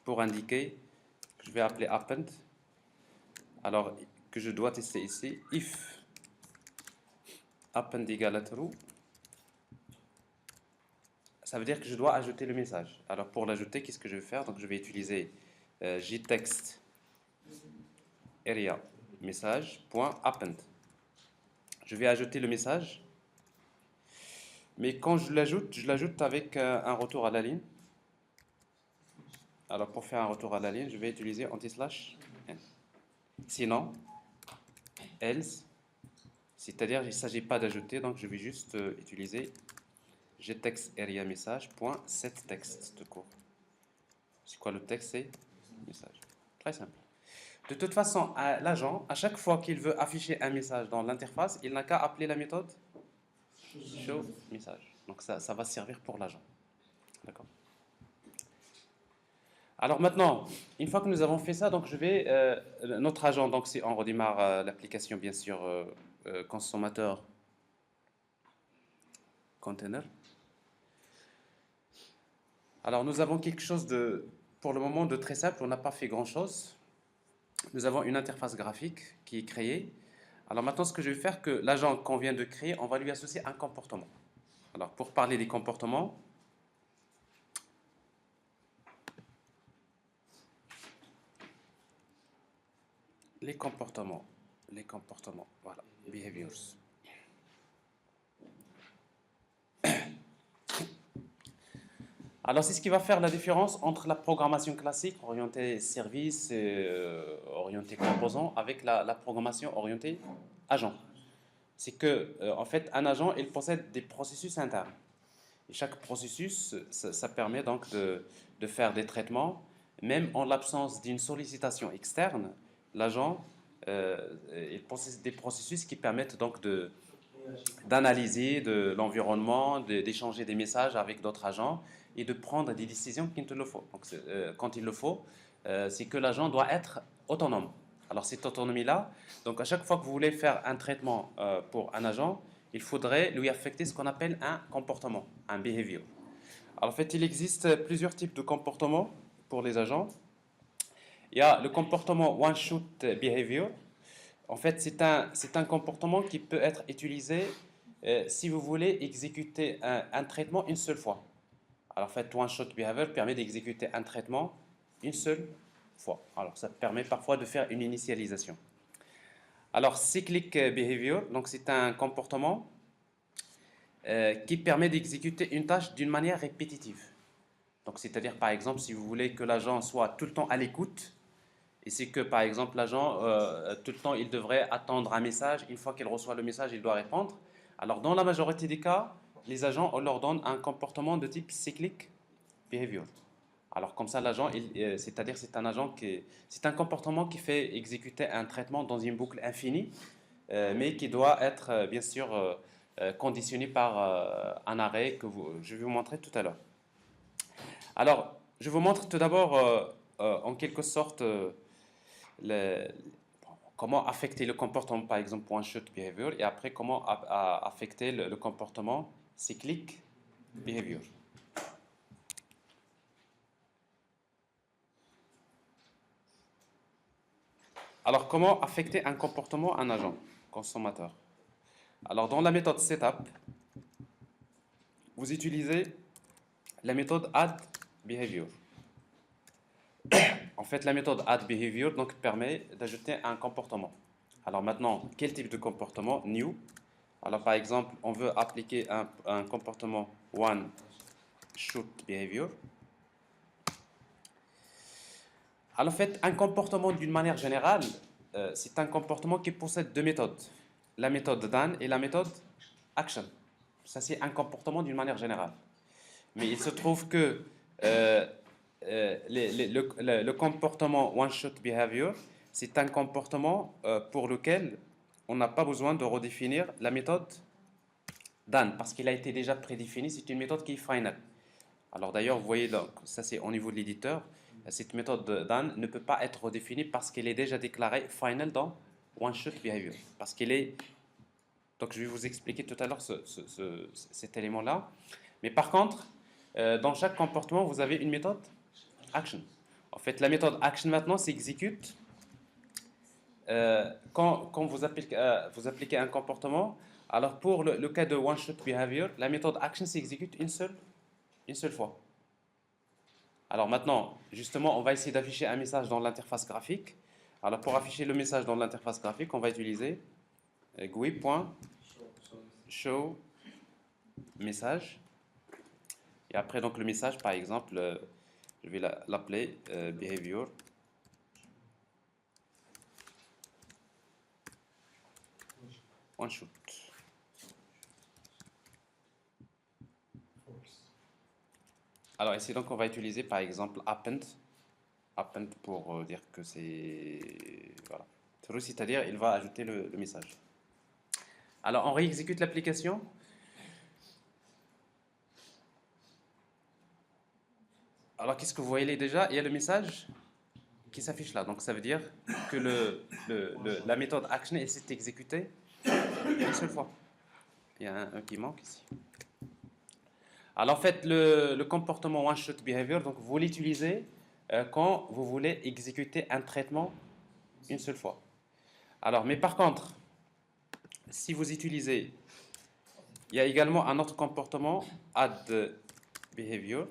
pour indiquer que je vais appeler append. Alors que je dois tester ici, if append égale à true, ça veut dire que je dois ajouter le message. Alors pour l'ajouter, qu'est-ce que je vais faire? Donc je vais utiliser getText area message.append. Je vais ajouter le message, mais quand je l'ajoute avec un retour à la ligne. Alors pour faire un retour à la ligne, je vais utiliser anti/n. Sinon, else, c'est-à-dire il ne s'agit pas d'ajouter, donc je vais juste utiliser getText area message.setText de court. C'est quoi le texte? C'est message. Très simple. De toute façon, l'agent, à chaque fois qu'il veut afficher un message dans l'interface, il n'a qu'à appeler la méthode show message. Donc ça va servir pour l'agent. D'accord. Alors maintenant, une fois que nous avons fait ça, donc je vais notre agent. Donc si on redémarre l'application, bien sûr, consommateur container. Alors nous avons quelque chose de, pour le moment, de très simple. On n'a pas fait grand-chose. Nous avons une interface graphique qui est créée. Alors maintenant, ce que je vais faire, que l'agent qu'on vient de créer, on va lui associer un comportement. Alors pour parler des comportements, les comportements, voilà, behaviors. Alors c'est ce qui va faire la différence entre la programmation classique orientée service, orientée composant, avec la programmation orientée agent. C'est que en fait un agent il possède des processus internes. Et chaque processus, ça permet donc de faire des traitements, même en l'absence d'une sollicitation externe. L'agent il possède des processus qui permettent donc d'analyser de l'environnement, d'échanger des messages avec d'autres agents et de prendre des décisions quand il le faut. Donc, quand il le faut, c'est que l'agent doit être autonome. Alors cette autonomie-là, donc à chaque fois que vous voulez faire un traitement pour un agent, il faudrait lui affecter ce qu'on appelle un comportement, un behavior. Alors en fait, il existe plusieurs types de comportements pour les agents. Il y a le comportement one-shot behavior. En fait, c'est un comportement qui peut être utilisé si vous voulez exécuter un traitement une seule fois. Alors, en fait, one-shot behavior permet d'exécuter un traitement une seule fois. Alors, ça permet parfois de faire une initialisation. Alors, cyclic behavior, donc c'est un comportement qui permet d'exécuter une tâche d'une manière répétitive. Donc, c'est-à-dire, par exemple, si vous voulez que l'agent soit tout le temps à l'écoute, et c'est que, par exemple, l'agent, tout le temps, il devrait attendre un message. Une fois qu'il reçoit le message, il doit répondre. Alors, dans la majorité des cas, les agents, on leur donne un comportement de type cyclic behavior. Alors, comme ça, l'agent, c'est-à-dire c'est un agent c'est un comportement qui fait exécuter un traitement dans une boucle infinie, mais qui doit être, bien sûr, conditionné par un arrêt que je vais vous montrer tout à l'heure. Alors, je vous montre tout d'abord, en quelque sorte, le- comment affecter le comportement, par exemple, pour un shoot behavior, et après, comment affecter le comportement cyclic behavior. Alors, comment affecter un comportement à un agent consommateur? Alors, dans la méthode setup, vous utilisez la méthode add behavior. En fait, la méthode add behavior donc, permet d'ajouter un comportement. Alors maintenant, quel type de comportement? New. Alors par exemple, on veut appliquer un comportement one shoot behavior. Alors en fait, un comportement d'une manière générale, c'est un comportement qui possède deux méthodes. La méthode done et la méthode action. Ça, c'est un comportement d'une manière générale. Mais il se trouve que le comportement one-shot behavior, c'est un comportement pour lequel on n'a pas besoin de redéfinir la méthode done parce qu'il a été déjà prédéfini. C'est une méthode qui est final. Alors d'ailleurs, vous voyez, donc, ça c'est au niveau de l'éditeur. Cette méthode done ne peut pas être redéfinie parce qu'elle est déjà déclarée final dans one-shot behavior. Parce qu'elle est. Donc je vais vous expliquer tout à l'heure cet élément-là. Mais par contre, dans chaque comportement, vous avez une méthode action. En fait, la méthode action maintenant s'exécute quand vous appliquez un comportement. Alors pour le cas de one-shot behavior, la méthode action s'exécute une seule fois. Alors maintenant, justement, on va essayer d'afficher un message dans l'interface graphique. Alors pour afficher le message dans l'interface graphique, on va utiliser GUI.show message. Et après donc le message, par exemple, je vais l'appeler behavior. One shoot. Alors ici donc on va utiliser par exemple append pour dire que c'est voilà true, c'est-à-dire il va ajouter le message. Alors on réexécute l'application. Alors qu'est-ce que vous voyez déjà? Il y a le message qui s'affiche là. Donc ça veut dire que la méthode action elle s'est exécutée une seule fois. Il y a un qui manque ici. Alors en fait, le comportement one-shot behavior, donc vous l'utilisez quand vous voulez exécuter un traitement une seule fois. Alors, mais par contre, si vous utilisez, il y a également un autre comportement, add behavior.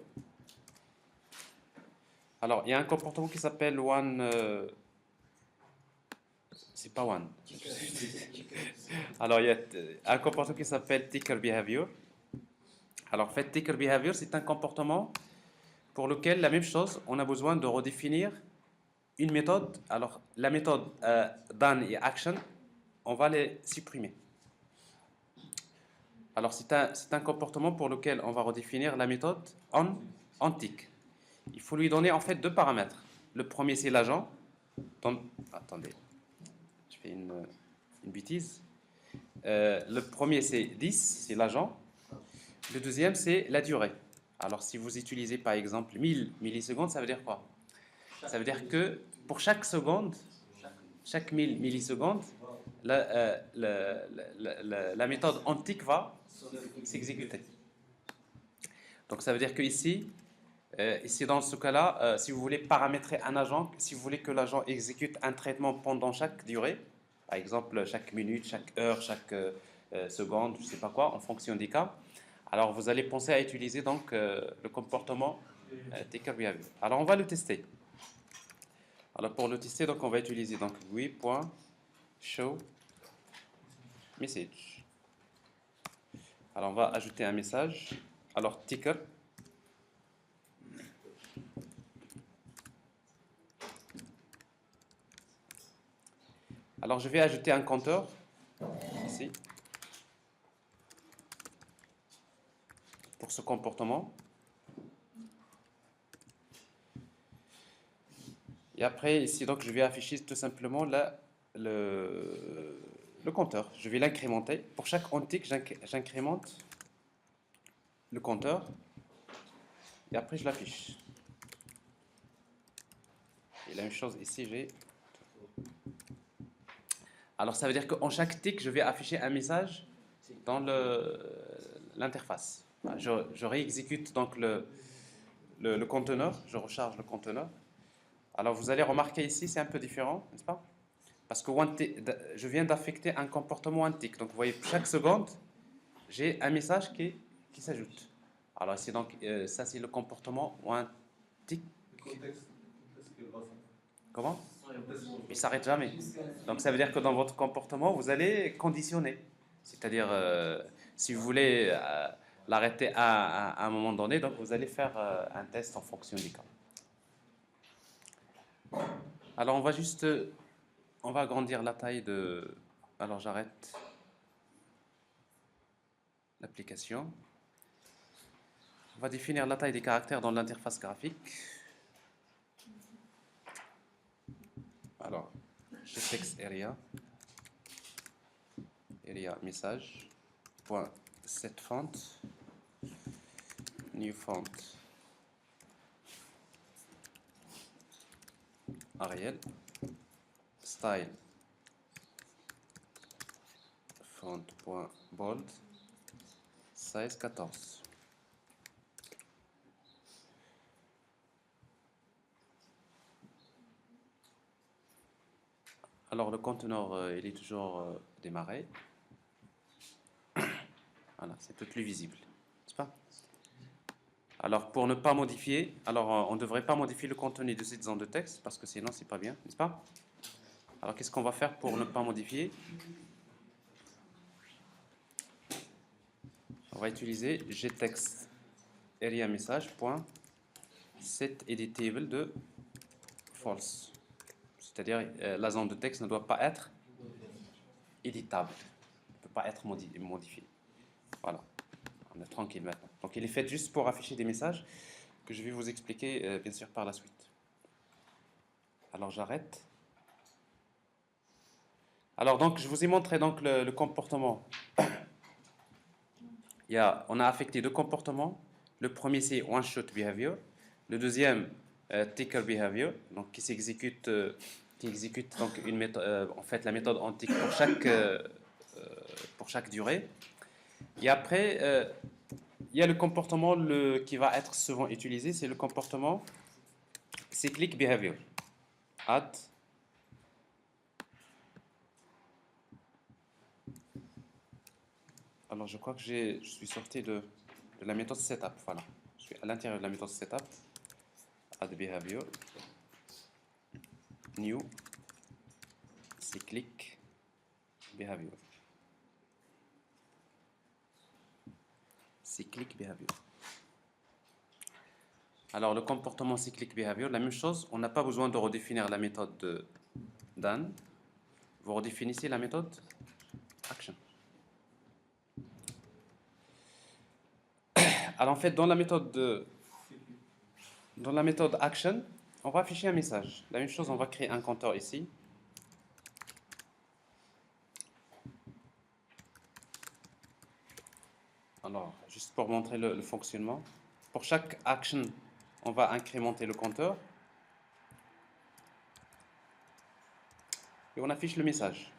Alors, il y a un comportement qui s'appelle one. C'est pas one. Alors, il y a un comportement qui s'appelle ticker behavior. Alors, en fait, ticker behavior, c'est un comportement pour lequel, la même chose, on a besoin de redéfinir une méthode. Alors, la méthode done et action, on va les supprimer. Alors, c'est un comportement pour lequel on va redéfinir la méthode on tick. Il faut lui donner en fait deux paramètres. Le premier, c'est l'agent. Attendez, je fais une bêtise. Le premier, c'est 10, c'est l'agent. Le deuxième, c'est la durée. Alors, si vous utilisez par exemple 1000 millisecondes, ça veut dire quoi? Ça veut dire que pour chaque seconde, chaque 1000 millisecondes, la méthode onTick va s'exécuter. Donc ça veut dire que ici dans ce cas-là, si vous voulez paramétrer un agent, si vous voulez que l'agent exécute un traitement pendant chaque durée, par exemple chaque minute, chaque heure, chaque seconde, je ne sais pas quoi, en fonction des cas, alors vous allez penser à utiliser donc le comportement ticker behavior. Alors on va le tester. Alors pour le tester, donc on va utiliser donc GUI.show message. Alors on va ajouter un message. Alors ticker. Alors je vais ajouter un compteur ici pour ce comportement. Et après ici donc je vais afficher tout simplement là le compteur. Je vais l'incrémenter. Pour chaque onTick, j'incrémente le compteur et après je l'affiche. Et la même chose ici, j'ai. Alors ça veut dire qu'en chaque tick, je vais afficher un message dans l'interface. Je réexécute donc le conteneur, je recharge le conteneur. Alors vous allez remarquer ici, c'est un peu différent, n'est-ce pas? Parce que je viens d'affecter un comportement one tick. Donc vous voyez, chaque seconde, j'ai un message qui s'ajoute. Alors ici, donc, ça c'est le comportement one tick. Comment? Il ne s'arrête jamais. Donc ça veut dire que dans votre comportement, vous allez conditionner. C'est-à-dire, si vous voulez l'arrêter à un moment donné, donc vous allez faire un test en fonction du cas. Alors on va juste, on va agrandir la taille de. Alors j'arrête l'application. On va définir la taille des caractères dans l'interface graphique. Alors, getText area message point set font new font Arial style font point bold size 14. Alors le conteneur il est toujours démarré. Voilà, c'est tout plus visible, n'est-ce pas? Alors pour ne pas modifier, on ne devrait pas modifier le contenu de cette zone de texte parce que sinon c'est pas bien, n'est-ce pas? Alors qu'est-ce qu'on va faire pour ne pas modifier? On va utiliser getText area message point set editable de false. C'est-à-dire la zone de texte ne doit pas être éditable, ne peut pas être modifiée. Voilà, on est tranquille maintenant. Donc il est fait juste pour afficher des messages que je vais vous expliquer bien sûr par la suite. Alors j'arrête. Alors donc je vous ai montré donc le comportement. On a affecté deux comportements. Le premier c'est one shot behavior. Le deuxième ticker behavior, donc qui exécute donc une méthode, en fait la méthode en tick pour chaque durée. Et après il y a le comportement qui va être souvent utilisé, c'est le comportement cyclic behavior. Add alors je crois que je suis sorti de la méthode setup. Voilà, je suis à l'intérieur de la méthode setup. Add behavior new cyclic behavior. Cyclic behavior. Alors le comportement cyclic behavior, la même chose, on n'a pas besoin de redéfinir la méthode de done. Vous redéfinissez la méthode action. Alors en fait dans la méthode action, on va afficher un message. La même chose, on va créer un compteur ici. Alors, juste pour montrer le fonctionnement, pour chaque action, on va incrémenter le compteur. Et on affiche le message.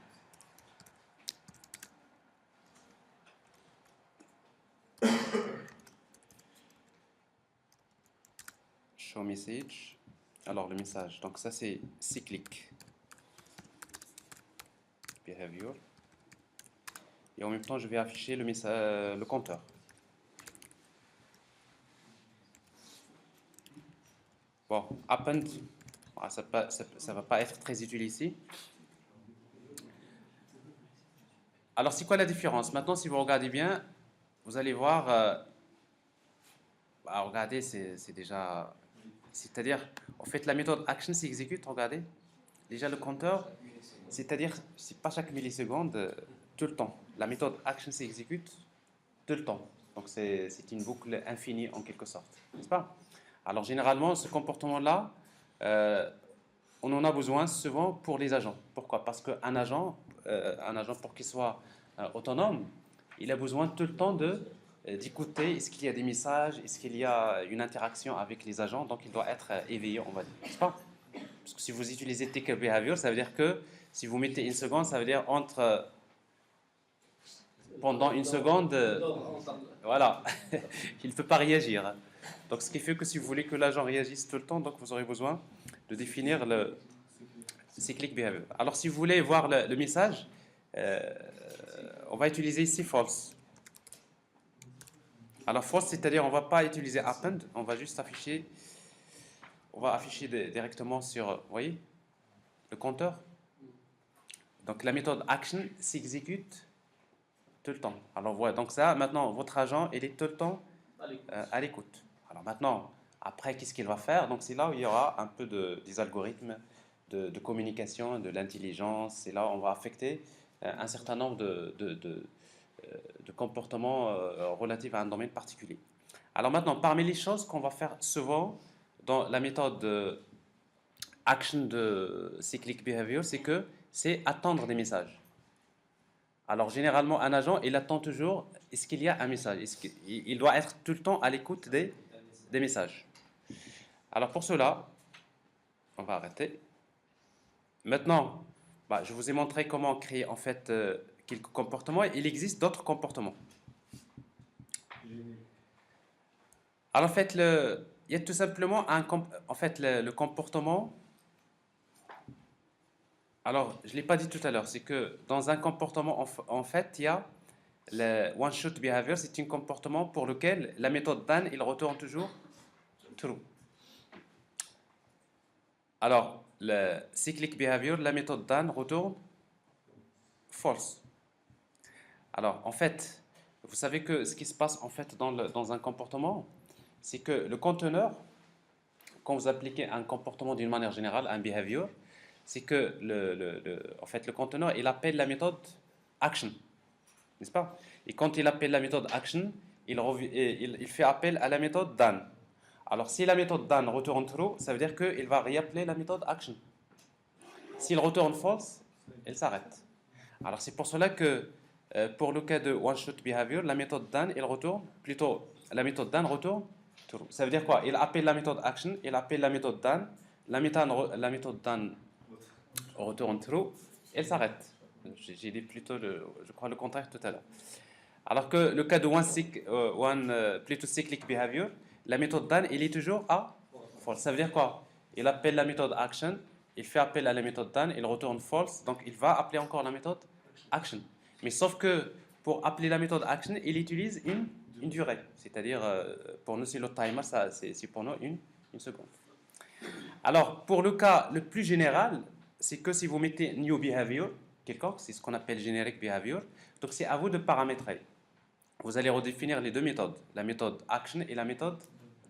Show message. Alors, le message, donc ça c'est cyclic behavior. Et en même temps, je vais afficher le compteur. Bon, append, ça ne va pas être très utile ici. Alors, c'est quoi la différence? Maintenant, si vous regardez bien, vous allez voir, regardez, c'est déjà... C'est-à-dire, en fait, la méthode action s'exécute, regardez. Déjà, le compteur, c'est-à-dire, c'est pas chaque milliseconde, tout le temps. La méthode action s'exécute tout le temps. Donc, c'est une boucle infinie en quelque sorte, n'est-ce pas? Alors, généralement, ce comportement-là, on en a besoin souvent pour les agents. Pourquoi? Parce qu'un agent, pour qu'il soit autonome, il a besoin tout le temps d'écouter est-ce qu'il y a des messages, est-ce qu'il y a une interaction avec les agents, donc il doit être éveillé, on va dire, n'est-ce pas? Parce que si vous utilisez ticker behavior, ça veut dire que si vous mettez une seconde, ça veut dire pendant une seconde, voilà, il ne peut pas réagir. Donc ce qui fait que si vous voulez que l'agent réagisse tout le temps, donc vous aurez besoin de définir le cyclic behavior. Alors si vous voulez voir le message, on va utiliser ici false. Alors false, c'est-à-dire on ne va pas utiliser append, on va juste afficher, directement sur, vous voyez, le compteur. Donc la méthode action s'exécute tout le temps. Alors voilà, donc ça, maintenant, votre agent, il est tout le temps à l'écoute. Alors maintenant, après, qu'est-ce qu'il va faire? Donc c'est là où il y aura un peu des algorithmes de communication, de l'intelligence. C'est là où on va affecter un certain nombre de comportements relatifs à un domaine particulier. Alors maintenant, parmi les choses qu'on va faire souvent dans la méthode action de cyclic behavior, c'est que c'est attendre des messages. Alors généralement, un agent, il attend toujours, est-ce qu'il y a un message? Il doit être tout le temps à l'écoute des messages. Alors pour cela, on va arrêter. Maintenant, je vous ai montré comment créer en fait quelques comportements. Il existe d'autres comportements. Alors en fait, il y a tout simplement en fait le comportement. Alors, je ne l'ai pas dit tout à l'heure, c'est que dans un comportement, en fait, il y a le one-shot behavior, c'est un comportement pour lequel la méthode Dan, il retourne toujours true. Alors, le cyclic behavior, la méthode Dan retourne false. Alors, en fait, vous savez que ce qui se passe en fait dans un comportement, c'est que le conteneur, quand vous appliquez un comportement d'une manière générale, un behavior, c'est que en fait, le conteneur, il appelle la méthode action, n'est-ce pas? Et quand il appelle la méthode action, il fait appel à la méthode done. Alors, si la méthode done retourne true, ça veut dire qu'il va réappeler la méthode action. S'il retourne false, elle s'arrête. Alors, c'est pour cela que pour le cas de one-shot behavior, la méthode done, la méthode done retourne true. Ça veut dire quoi? Il appelle la méthode action, il appelle la méthode done, la méthode done retourne true, elle s'arrête. J'ai dit plutôt, je crois, le contraire tout à l'heure. Alors que le cas de plutôt cyclic behavior, la méthode done, il est toujours à false. Ça veut dire quoi? Il appelle la méthode action, il fait appel à la méthode done, il retourne false, donc il va appeler encore la méthode action. Mais sauf que pour appeler la méthode action, il utilise une durée. C'est-à-dire, pour nous, c'est le timer, c'est pour nous une seconde. Alors, pour le cas le plus général, c'est que si vous mettez new behavior, quelconque, c'est ce qu'on appelle generic behavior, donc c'est à vous de paramétrer. Vous allez redéfinir les deux méthodes, la méthode action et la méthode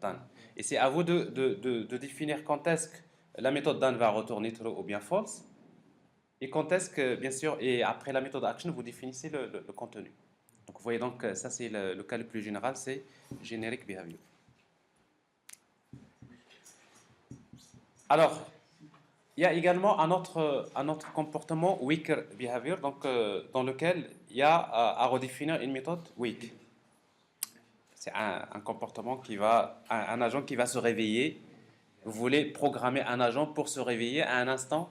done. Et c'est à vous de définir quand est-ce que la méthode done va retourner true ou bien false, et quand est-ce que, bien sûr, et après la méthode action, vous définissez le contenu. Donc vous voyez donc, ça c'est le cas le plus général, c'est generic behavior. Alors, il y a également un autre comportement, weaker behavior, donc, dans lequel il y a à redéfinir une méthode weak. C'est un comportement un agent qui va se réveiller. Vous voulez programmer un agent pour se réveiller à un instant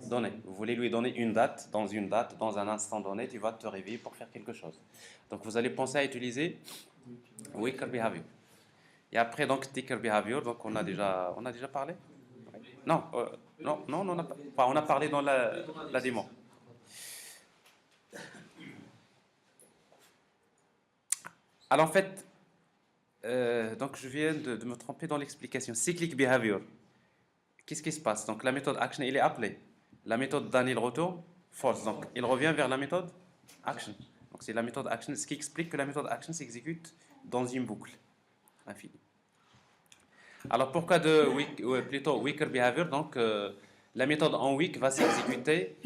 donné. Vous voulez lui donner une date, dans un instant donné, tu vas te réveiller pour faire quelque chose. Donc vous allez penser à utiliser weaker behavior. Et après, donc, ticker behavior, donc on a déjà parlé? Non, on a parlé dans la démo. Alors en fait, donc je viens de me tromper dans l'explication. Cyclic behavior. Qu'est-ce qui se passe? Donc la méthode action, il est appelé. La méthode done, il retourne false. Donc il revient vers la méthode action. Donc c'est la méthode action, ce qui explique que la méthode action s'exécute dans une boucle infinie. Alors pour cas de weaker behavior, donc la méthode en weak va s'exécuter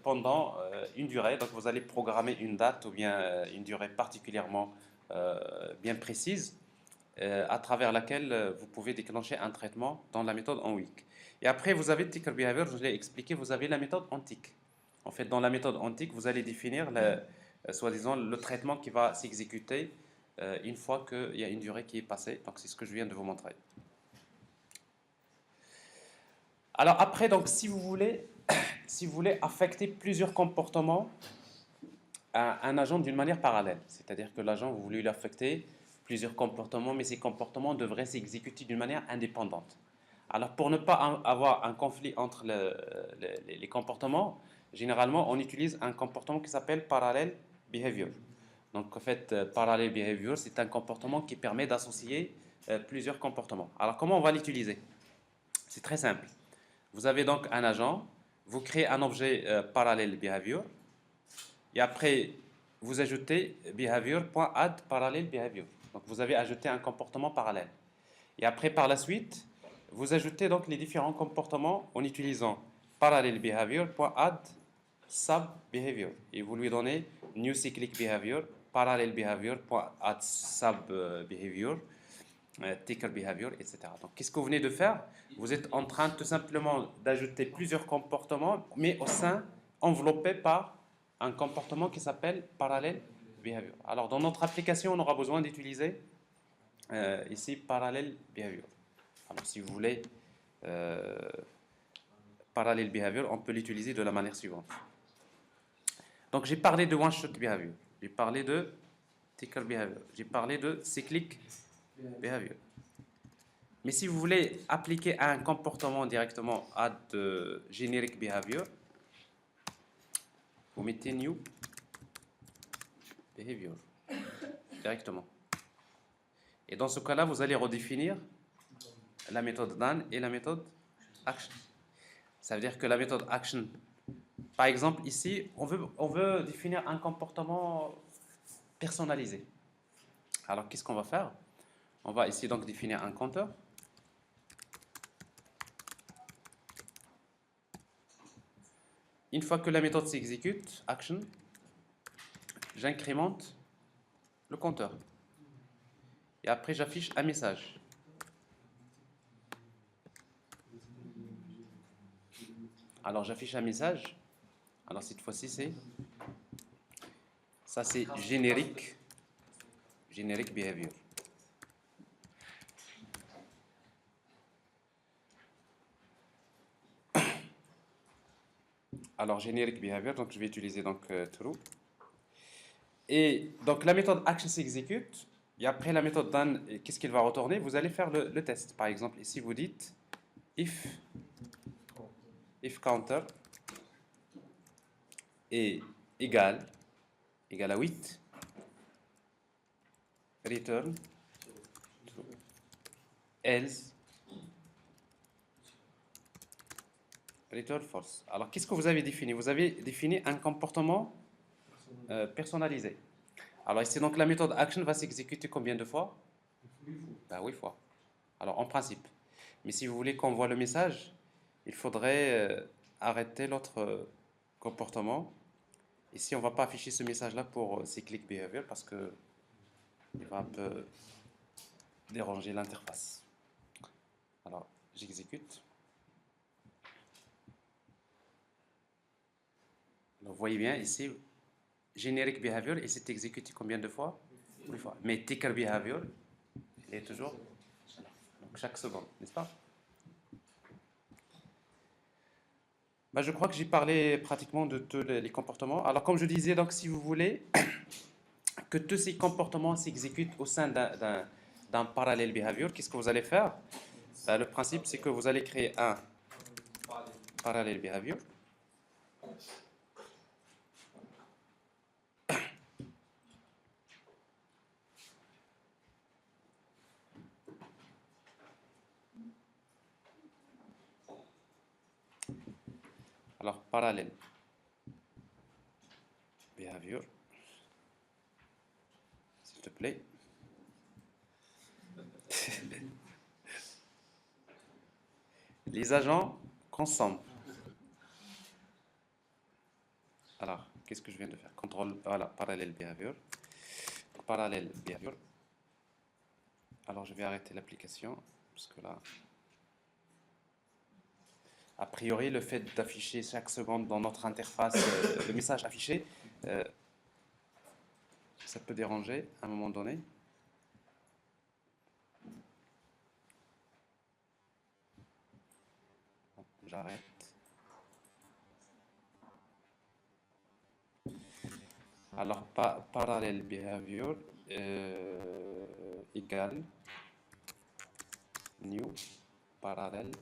pendant une durée. Donc vous allez programmer une date ou bien une durée particulièrement bien précise à travers laquelle vous pouvez déclencher un traitement dans la méthode en weak. Et après vous avez ticker behavior, je l'ai expliqué, vous avez la méthode en tick. En fait, dans la méthode en tick, vous allez définir soi-disant le traitement qui va s'exécuter une fois qu'il y a une durée qui est passée. Donc c'est ce que je viens de vous montrer. Alors après, donc si vous voulez affecter plusieurs comportements à un agent d'une manière parallèle, c'est-à-dire que l'agent, vous voulez lui affecter plusieurs comportements, mais ces comportements devraient s'exécuter d'une manière indépendante. Alors pour ne pas avoir un conflit entre les comportements, généralement on utilise un comportement qui s'appelle parallel behavior. Donc en fait, parallel behavior, c'est un comportement qui permet d'associer plusieurs comportements. Alors comment on va l'utiliser? C'est très simple. Vous avez donc un agent, vous créez un objet parallel behavior, et après vous ajoutez behavior.add parallel behavior. Donc vous avez ajouté un comportement parallèle. Et après par la suite, vous ajoutez donc les différents comportements en utilisant parallel behavior.add sub behavior. Et vous lui donnez new cyclic behavior, parallel behavior.add sub behavior. ticker behavior, etc. Donc, qu'est-ce que vous venez de faire? Vous êtes en train tout simplement d'ajouter plusieurs comportements, mais au sein, enveloppé par un comportement qui s'appelle parallèle behavior. Alors, dans notre application, on aura besoin d'utiliser ici parallèle behavior. Alors, si vous voulez parallèle behavior, on peut l'utiliser de la manière suivante. Donc, j'ai parlé de one-shot behavior, j'ai parlé de ticker behavior, j'ai parlé de cyclic behavior. Mais si vous voulez appliquer un comportement directement à de generic behavior, vous mettez new behavior directement. Et dans ce cas-là, vous allez redéfinir la méthode done et la méthode action. Ça veut dire que la méthode action, par exemple ici, on veut définir un comportement personnalisé. Alors qu'est-ce qu'on va faire? On va ici donc définir un compteur. Une fois que la méthode s'exécute, action, j'incrémente le compteur. Et après, j'affiche un message. Alors, j'affiche un message. Alors, cette fois-ci, c'est générique behavior. Alors, générique behavior, donc je vais utiliser donc true. Et donc, la méthode action s'exécute. Et après, la méthode done, qu'est-ce qu'elle va retourner? Vous allez faire le test. Par exemple, ici, vous dites if counter est égal à 8, return true. Else return false. Alors, qu'est-ce que vous avez défini? Vous avez défini un comportement personnalisé. Alors ici, donc, la méthode action va s'exécuter combien de fois? 8 fois. Alors, en principe. Mais si vous voulez qu'on voit le message, il faudrait arrêter l'autre comportement. Ici, on ne va pas afficher ce message-là pour cyclic behavior parce que il va un peu déranger l'interface. Alors, j'exécute. Vous voyez bien ici, generic behavior, il s'est exécuté combien de fois? 8 fois. Mais ticker behavior, il est toujours donc chaque seconde, n'est-ce pas? Bah, je crois que j'ai parlé pratiquement de tous les comportements. Alors, comme je disais, donc, si vous voulez que tous ces comportements s'exécutent au sein d'un parallèle behavior, qu'est-ce que vous allez faire? Bah, le principe, c'est que vous allez créer un parallèle behavior. Alors, parallèle behavior, s'il te plaît. Les agents consomment. Alors, qu'est-ce que je viens de faire? Contrôle, voilà, parallèle behavior. Parallèle behavior. Alors, je vais arrêter l'application, parce que là, a priori, le fait d'afficher chaque seconde dans notre interface le message affiché, ça peut déranger à un moment donné. J'arrête. Alors, parallèle behavior égale new parallèle behavior.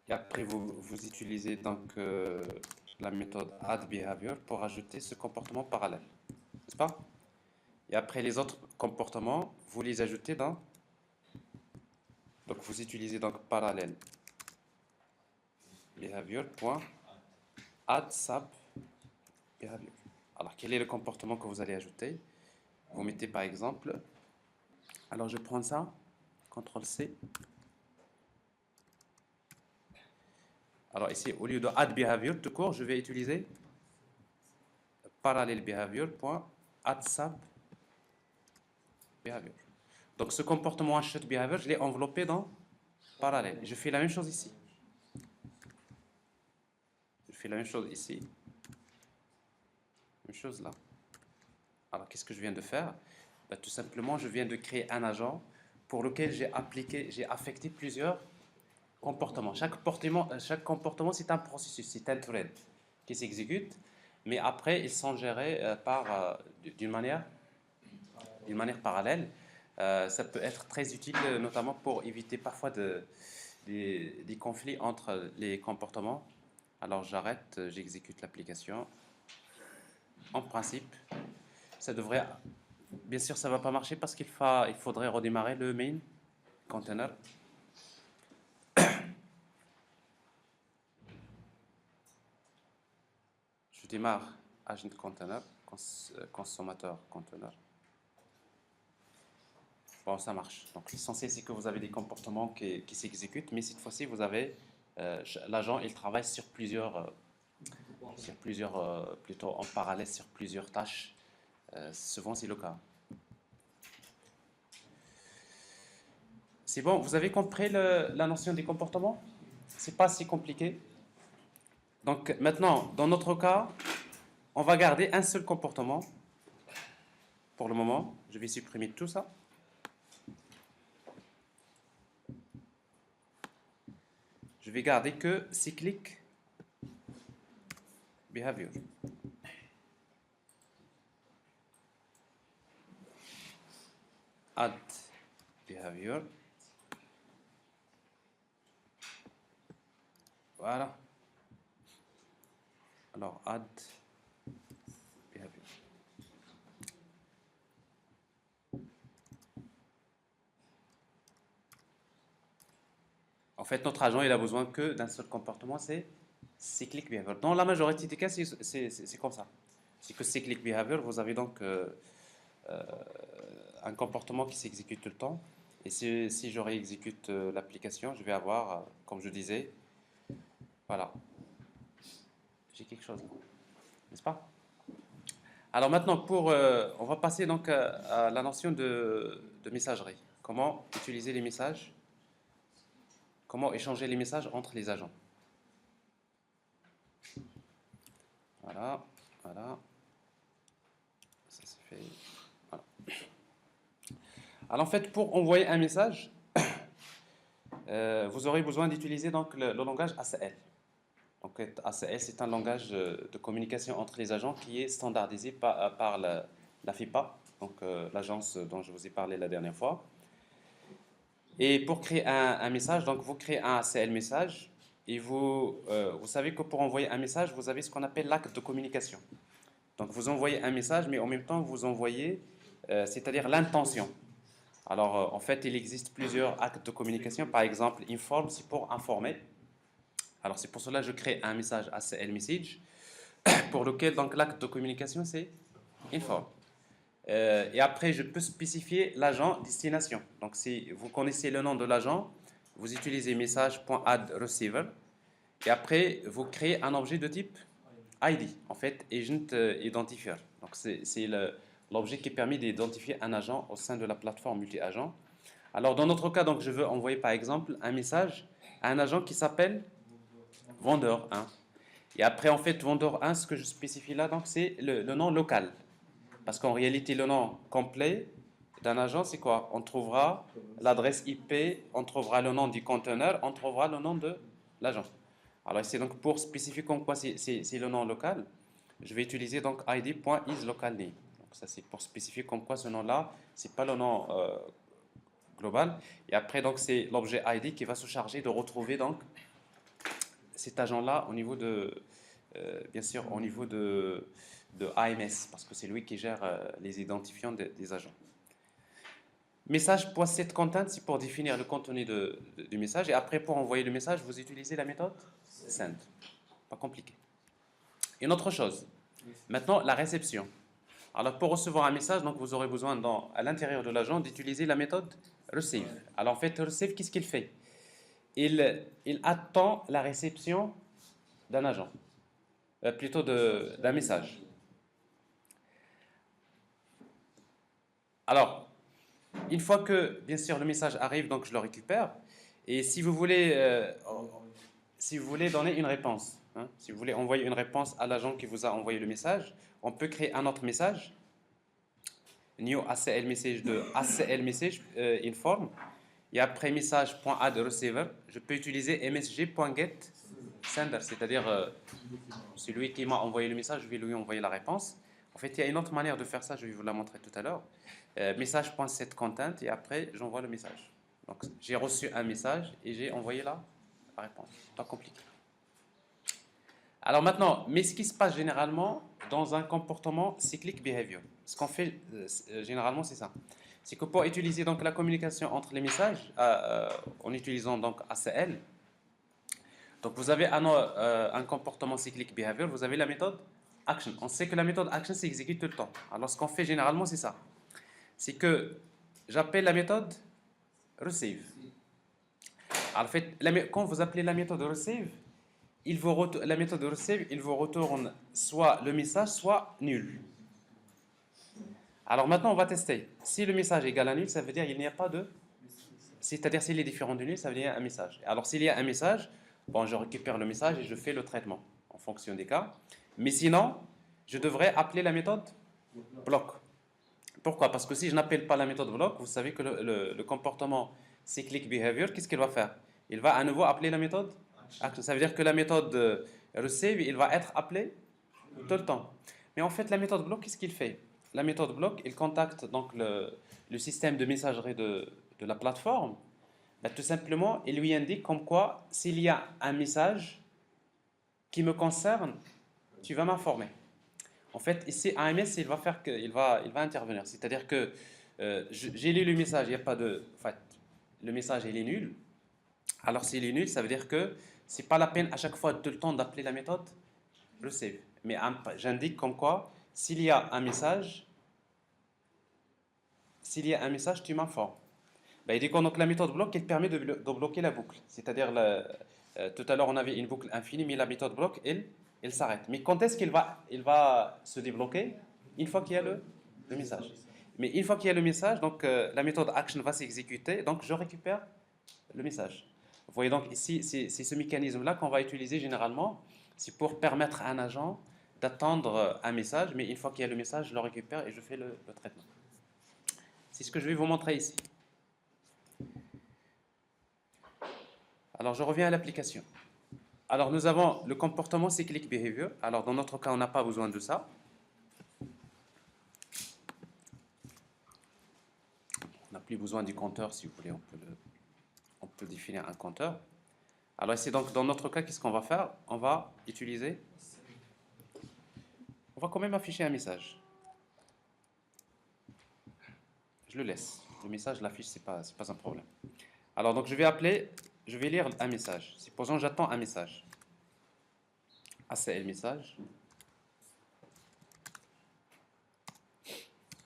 Et après, vous utilisez donc la méthode add behavior pour ajouter ce comportement parallèle, n'est-ce pas? Et après, les autres comportements, vous les ajoutez dans... Donc, vous utilisez donc parallèle behavior.add sub behavior. Alors, quel est le comportement que vous allez ajouter? Vous mettez par exemple... Alors, je prends ça, CTRL-C. Alors ici, au lieu de add behavior tout court, je vais utiliser parallèle behavior.add sub behavior. Donc ce comportement should behavior, je l'ai enveloppé dans parallèle. Je fais la même chose ici. Je fais la même chose ici. Même chose là. Alors qu'est-ce que je viens de faire? Ben, tout simplement, je viens de créer un agent pour lequel j'ai affecté plusieurs comportements. Chaque comportement, c'est un processus, c'est un thread qui s'exécute, mais après, ils sont gérés d'une manière parallèle. Ça peut être très utile, notamment pour éviter parfois des conflits entre les comportements. Alors j'arrête, j'exécute l'application. En principe, ça devrait... Bien sûr, ça ne va pas marcher parce il faudrait redémarrer le main container. Je démarre agent container, consommateur container. Bon, ça marche. Donc l'essentiel, c'est que vous avez des comportements qui s'exécutent, mais cette fois-ci, vous avez l'agent, il travaille sur plusieurs, plutôt en parallèle sur plusieurs tâches. Souvent, c'est le cas. C'est bon, vous avez compris la notion des comportements? C'est pas si compliqué. Donc maintenant, dans notre cas, on va garder un seul comportement pour le moment. Je vais supprimer tout ça. Je vais garder que cyclic behavior. Add behavior. Voilà. Alors, add behavior. En fait, notre agent, il a besoin que d'un seul comportement, c'est cyclic behavior. Dans la majorité des cas, c'est comme ça. C'est que cyclic behavior, vous avez donc un comportement qui s'exécute tout le temps. Et si je réexécute l'application, je vais avoir, comme je disais, voilà, j'ai quelque chose, n'est-ce pas? Alors maintenant, on va passer donc à la notion de messagerie. Comment utiliser les messages? Comment échanger les messages entre les agents? Voilà, voilà. Ça se fait. Voilà. Alors en fait, pour envoyer un message, vous aurez besoin d'utiliser donc le langage ACL. Donc ACL, c'est un langage de communication entre les agents qui est standardisé par la FIPA, donc l'agence dont je vous ai parlé la dernière fois. Et pour créer un message, donc vous créez un ACL message et vous savez que pour envoyer un message, vous avez ce qu'on appelle l'acte de communication. Donc vous envoyez un message, mais en même temps vous envoyez, c'est-à-dire l'intention. Alors en fait, il existe plusieurs actes de communication. Par exemple, inform, c'est pour informer. Alors c'est pour cela que je crée un message ACL message pour lequel donc l'acte de communication c'est inform. Et après, je peux spécifier l'agent destination. Donc, si vous connaissez le nom de l'agent, vous utilisez message.addReceiver. Et après, vous créez un objet de type ID, en fait, Agent Identifier. Donc, c'est l'objet qui permet d'identifier un agent au sein de la plateforme multi-agent. Alors, dans notre cas, donc, je veux envoyer, par exemple, un message à un agent qui s'appelle vendeur 1. Et après, en fait, vendeur 1, ce que je spécifie là, donc, c'est le nom local. Parce qu'en réalité, le nom complet d'un agent, c'est quoi? On trouvera l'adresse IP, on trouvera le nom du conteneur, on trouvera le nom de l'agent. Alors, c'est donc pour spécifier comme quoi c'est le nom local, je vais utiliser donc id.isLocalName. Donc, ça, c'est pour spécifier comme quoi ce nom-là, c'est pas le nom global. Et après, donc, c'est l'objet ID qui va se charger de retrouver donc cet agent-là au niveau bien sûr, au niveau de AMS, parce que c'est lui qui gère les identifiants des agents. Message.setContent, c'est pour définir le contenu du message. Et après, pour envoyer le message, vous utilisez la méthode send. Pas compliqué. Une autre chose. Maintenant, la réception. Alors, pour recevoir un message, donc, vous aurez besoin, à l'intérieur de l'agent, d'utiliser la méthode receive. Alors, en fait, receive, qu'est-ce qu'il fait? Il attend la réception d'un agent, plutôt d'un message. Alors, Une fois que, bien sûr, le message arrive, donc je le récupère. Et si vous voulez donner une réponse, hein, si vous voulez envoyer une réponse à l'agent qui vous a envoyé le message, on peut créer un autre message, new ACL message de ACL message inform, et après message.add receiver, je peux utiliser msg.get sender, c'est-à-dire celui qui m'a envoyé le message, je vais lui envoyer la réponse. En fait, il y a une autre manière de faire ça, je vais vous la montrer tout à l'heure. Message.setContent et après j'envoie le message. Donc j'ai reçu un message et j'ai envoyé la réponse. Pas compliqué. Alors maintenant, mais ce qui se passe généralement dans un comportement cyclic behavior, ce qu'on fait généralement c'est ça. C'est que pour utiliser donc la communication entre les messages en utilisant donc ACL, donc vous avez un comportement cyclique behavior, vous avez la méthode action. On sait que la méthode action s'exécute tout le temps. Alors ce qu'on fait généralement c'est ça. C'est que j'appelle la méthode receive. Alors, en fait, quand vous appelez la méthode receive, la méthode receive, il vous retourne soit le message, soit nul. Alors maintenant, on va tester. Si le message est égal à nul, ça veut dire qu'il n'y a pas de... C'est-à-dire s'il est différent de nul, ça veut dire un message. Alors s'il y a un message, bon, je récupère le message et je fais le traitement en fonction des cas. Mais sinon, je devrais appeler la méthode block. Pourquoi? Parce que si je n'appelle pas la méthode block, vous savez que le comportement cyclic behavior, qu'est-ce qu'il va faire? Il va à nouveau appeler la méthode action. Ça veut dire que la méthode receive, il va être appelé tout le temps. Mais en fait, la méthode block, qu'est-ce qu'il fait? La méthode block, il contacte donc le système de messagerie de la plateforme. Ben, tout simplement, il lui indique comme quoi, s'il y a un message qui me concerne, tu vas m'informer. En fait, ici, AMS, il va intervenir. C'est-à-dire que j'ai lu le message, il n'y a pas de... En fait, le message, il est nul. Alors, s'il est nul, ça veut dire que c'est pas la peine à chaque fois tout le temps d'appeler la méthode receive. Mais j'indique comme quoi, s'il y a un message, tu m'informes. Ben, il dit que donc, la méthode block, elle permet de bloquer la boucle. C'est-à-dire, tout à l'heure, on avait une boucle infinie, mais la méthode block, elle s'arrête. Mais quand est-ce qu'il va se débloquer? Une fois qu'il y a le message. Mais une fois qu'il y a le message, donc la méthode action va s'exécuter, donc je récupère le message. Vous voyez donc ici, c'est ce mécanisme-là qu'on va utiliser généralement. C'est pour permettre à un agent d'attendre un message, mais une fois qu'il y a le message, je le récupère et je fais le traitement. C'est ce que je vais vous montrer ici. Alors, je reviens à l'application. Alors, nous avons le comportement cyclic behavior. Alors, dans notre cas, on n'a pas besoin de ça. On n'a plus besoin du compteur, si vous voulez. On peut définir un compteur. Alors, ici, donc, dans notre cas, qu'est-ce qu'on va faire? On va quand même afficher un message. Je le laisse. Le message, je l'affiche, c'est pas un problème. Alors, donc, je vais lire un message. Supposons que j'attends un message. ACL message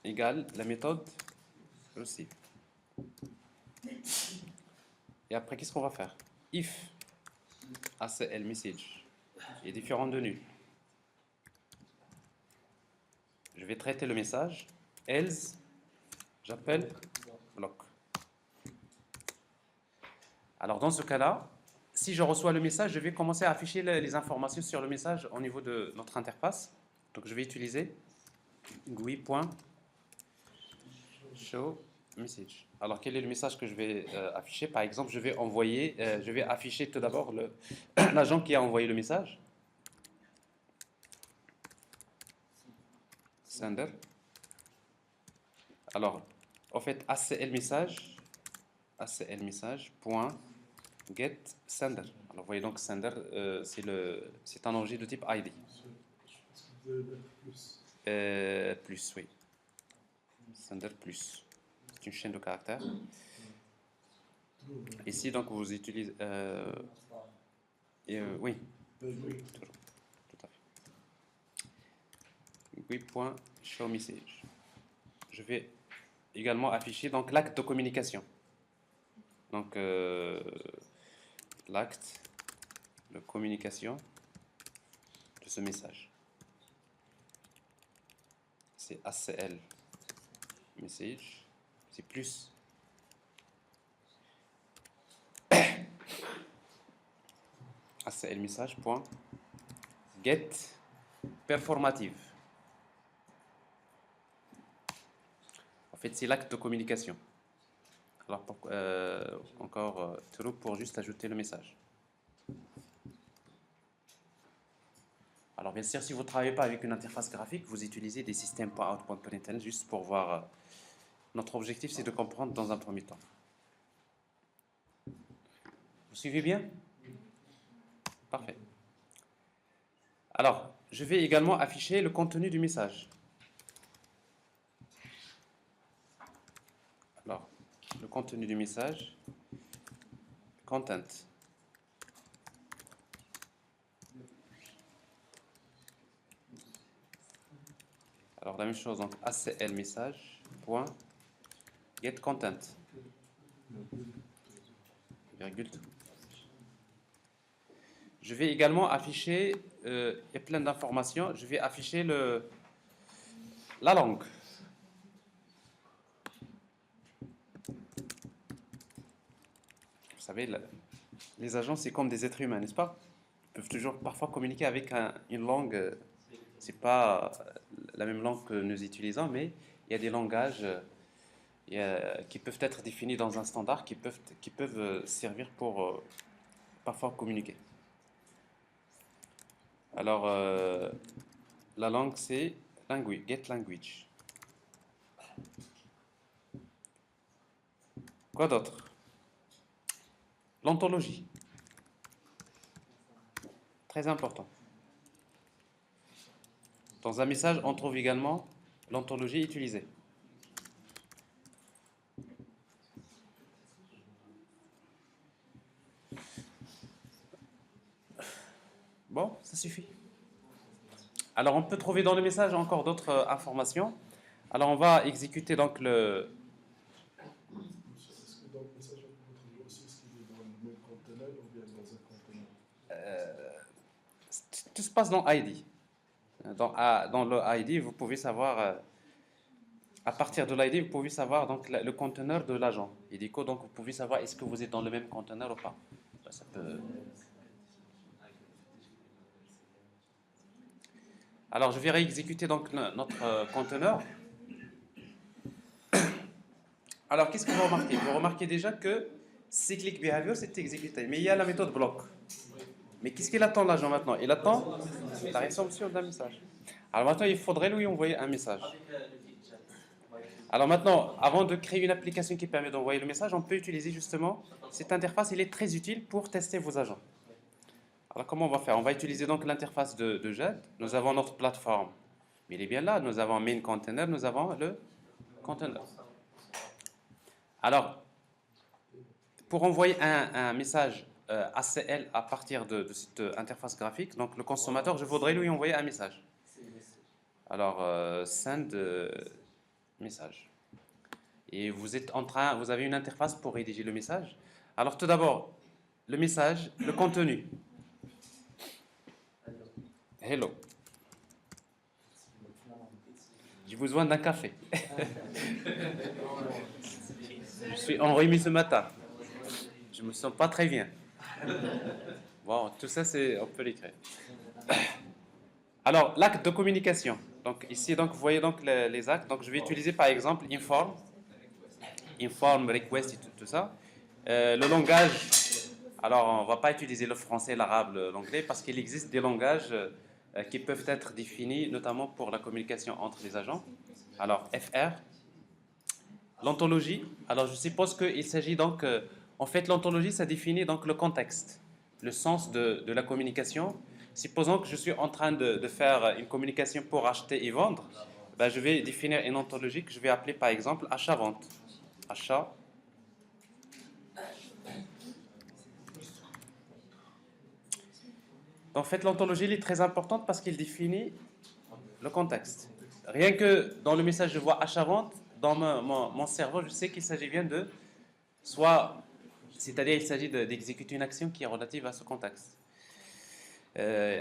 égale la méthode receive. Et après, qu'est-ce qu'on va faire? If ACL message est différent de nul. Je vais traiter le message. Else, j'appelle block. Alors, dans ce cas-là, si je reçois le message, je vais commencer à afficher les informations sur le message au niveau de notre interface. Donc, je vais utiliser GUI.show message. Alors, quel est le message que je vais afficher? Par exemple, je vais afficher tout d'abord l'agent qui a envoyé le message. Sender. Alors, en fait, ACL message point get sender. Alors, vous voyez donc sender, c'est un objet de type ID. Plus, oui. Sender plus. C'est une chaîne de caractères. Ici, donc, vous utilisez... oui. Tout à fait. GUI.showMessage. Je vais également afficher donc l'acte de communication. Donc, l'acte de communication de ce message. C'est ACL message. c'est plus. ACL message point get performative. En fait, c'est l'acte de communication. Alors, encore true pour juste ajouter le message. Alors, bien sûr, si vous ne travaillez pas avec une interface graphique, vous utilisez des systèmes .out.println juste pour voir. Notre objectif, c'est de comprendre dans un premier temps. Vous suivez bien? Parfait. Alors, je vais également afficher le contenu du message. Alors, le contenu du message, content. Alors, la même chose, donc ACL message, point, get content. Virgule. Je vais également afficher, il y a plein d'informations, je vais afficher la langue. Vous savez, les agents, c'est comme des êtres humains, n'est-ce pas? Ils peuvent toujours parfois communiquer avec une langue, c'est pas la même langue que nous utilisons, mais il y a des langages qui peuvent être définis dans un standard, qui peuvent servir pour parfois communiquer. Alors, la langue, c'est language, get language. Quoi d'autre? L'ontologie. Très important. Dans un message, on trouve également l'ontologie utilisée. Bon, ça suffit. Alors, on peut trouver dans le message encore d'autres informations. Alors, on va exécuter donc le... Est-ce que dans le message, on peut trouver aussi ce qu'il est dans le même conteneur ou bien dans un conteneur? Tout se passe dans ID. Dans le ID, vous pouvez savoir... à partir de l'ID, vous pouvez savoir donc, le conteneur de l'agent. Idico, donc vous pouvez savoir est-ce que vous êtes dans le même conteneur ou pas. Ça peut... Alors, je vais réexécuter donc notre conteneur. Alors, qu'est-ce que vous remarquez? Vous remarquez déjà que cyclic behavior, c'est exécuté. Mais il y a la méthode block. Mais qu'est-ce qu'il attend l'agent maintenant? Il attend la réception d'un message. Alors maintenant, il faudrait lui envoyer un message. Alors maintenant, avant de créer une application qui permet d'envoyer le message, on peut utiliser justement cette interface. Elle est très utile pour tester vos agents. Alors comment on va faire? On va utiliser donc l'interface de JED. Nous avons notre plateforme. Mais il est bien là. Nous avons main container, nous avons le container. Alors, pour envoyer un message ACL à partir de cette interface graphique, donc le consommateur, je voudrais lui envoyer un message. Alors, send message. Et vous avez une interface pour rédiger le message. Alors tout d'abord, le message, le contenu. Hello. J'ai besoin d'un café. Je suis enrhumé ce matin. Je me sens pas très bien. Bon, tout ça, on peut l'écrire. Alors, l'acte de communication. Donc ici, donc, vous voyez donc les actes. Donc je vais utiliser par exemple inform, request et tout ça. Le langage, alors on ne va pas utiliser le français, l'arabe, l'anglais, parce qu'il existe des langages qui peuvent être définis, notamment pour la communication entre les agents. Alors FR. L'ontologie, alors je suppose qu'il s'agit donc, en fait l'ontologie ça définit donc le contexte, le sens de la communication. Supposons que je suis en train de faire une communication pour acheter et vendre, ben, je vais définir une ontologie que je vais appeler par exemple achat-vente. Achat. En fait, l'ontologie elle est très importante parce qu'elle définit le contexte. Rien que dans le message je vois achat-vente, dans mon cerveau, je sais qu'il s'agit bien de soit, c'est-à-dire il s'agit d'exécuter une action qui est relative à ce contexte.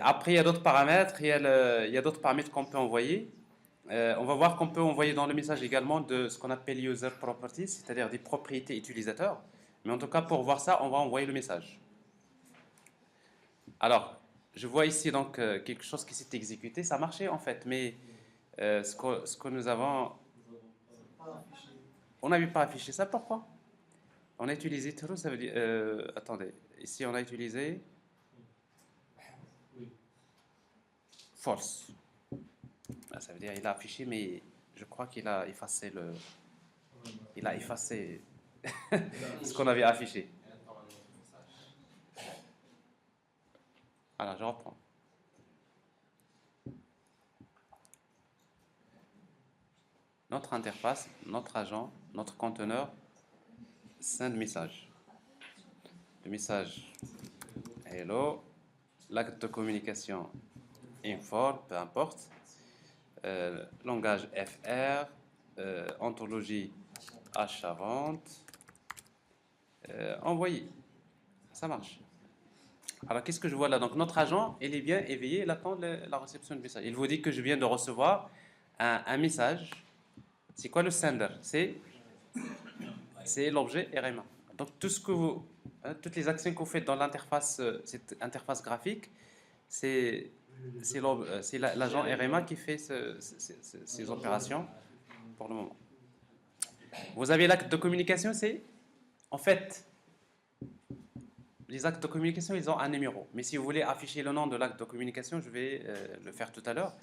Après, il y a d'autres paramètres, il y a d'autres paramètres qu'on peut envoyer. On va voir qu'on peut envoyer dans le message également de ce qu'on appelle user properties, c'est-à-dire des propriétés utilisateurs. Mais en tout cas, pour voir ça, on va envoyer le message. Alors, je vois ici donc quelque chose qui s'est exécuté. Ça marchait en fait, mais ce que nous avons... On n'avait pas affiché ça, pourquoi? On a utilisé true, ça veut dire... attendez, ici on a utilisé false. Ah, ça veut dire il a affiché, mais je crois qu'il a effacé le... Il a effacé ce qu'on avait affiché. Alors, je reprends. Notre interface, notre agent, notre conteneur send message. Le message hello, l'acte de communication inform, peu importe, langage FR, ontologie achat-vente, envoyer. Ça marche. Alors, qu'est-ce que je vois là? Donc, notre agent, il est bien éveillé, il attend la réception du message. Il vous dit que je viens de recevoir un message. C'est quoi le sender? C'est l'objet RMA. Donc, tout ce que vous, toutes les actions que vous faites dans l'interface, cette interface graphique, c'est l'agent RMA qui fait ces opérations pour le moment. Vous avez l'acte de communication, c'est en fait les actes de communication, ils ont un numéro. Mais si vous voulez afficher le nom de l'acte de communication, je vais le faire tout à l'heure.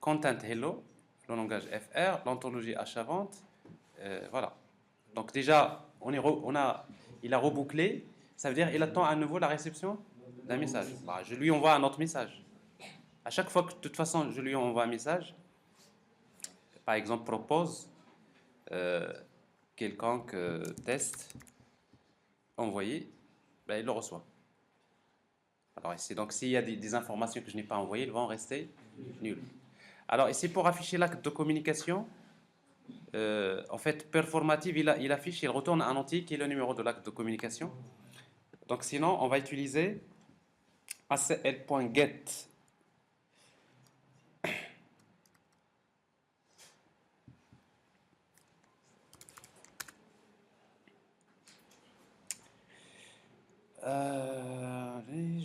Content hello, le langage FR, l'ontologie achat-vente, voilà. Donc déjà, il a rebouclé, ça veut dire il attend à nouveau la réception d'un message. Bah, je lui envoie un autre message. À chaque fois que de toute façon je lui envoie un message, par exemple propose quelconque test envoyé, ben, il le reçoit. Alors ici, donc s'il y a des informations que je n'ai pas envoyées, elles vont rester nulles. Alors ici, pour afficher l'acte de communication, en fait, performative, il affiche, il retourne un entier qui est le numéro de l'acte de communication. Donc sinon, on va utiliser acl.get.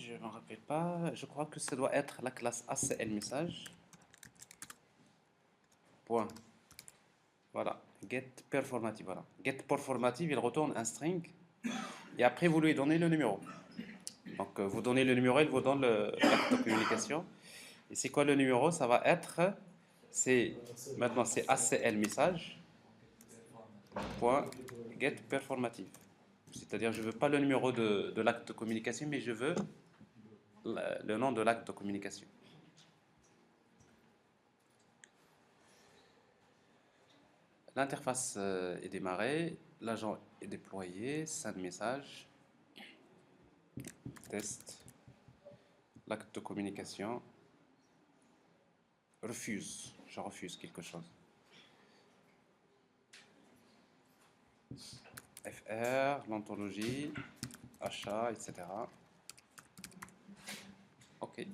Je ne me rappelle pas. Je crois que ça doit être la classe ACL message. Point. Voilà. Get performative. Voilà. Get performative, il retourne un string. Et après, vous lui donnez le numéro. Donc, vous donnez le numéro, il vous donne l'acte de communication. Et c'est quoi le numéro? Ça va être, maintenant c'est ACL message. Point get performative. C'est-à-dire, je ne veux pas le numéro de l'acte de communication, mais je veux le nom de l'acte de communication. L'interface est démarrée, l'agent est déployé, send message, test, l'acte de communication, refuse, je refuse quelque chose. FR, l'ontologie, achat, etc. OK. Vous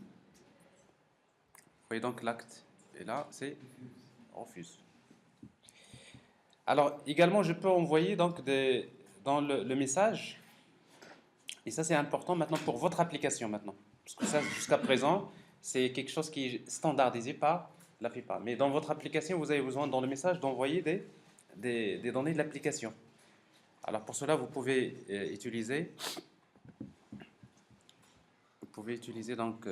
voyez donc l'acte est là, c'est refuse. Alors, également, je peux envoyer donc dans le message, et ça c'est important maintenant pour votre application maintenant, parce que ça jusqu'à présent, c'est quelque chose qui est standardisé par la FIPA. Mais dans votre application, vous avez besoin dans le message d'envoyer des données de l'application. Alors pour cela, vous pouvez utiliser donc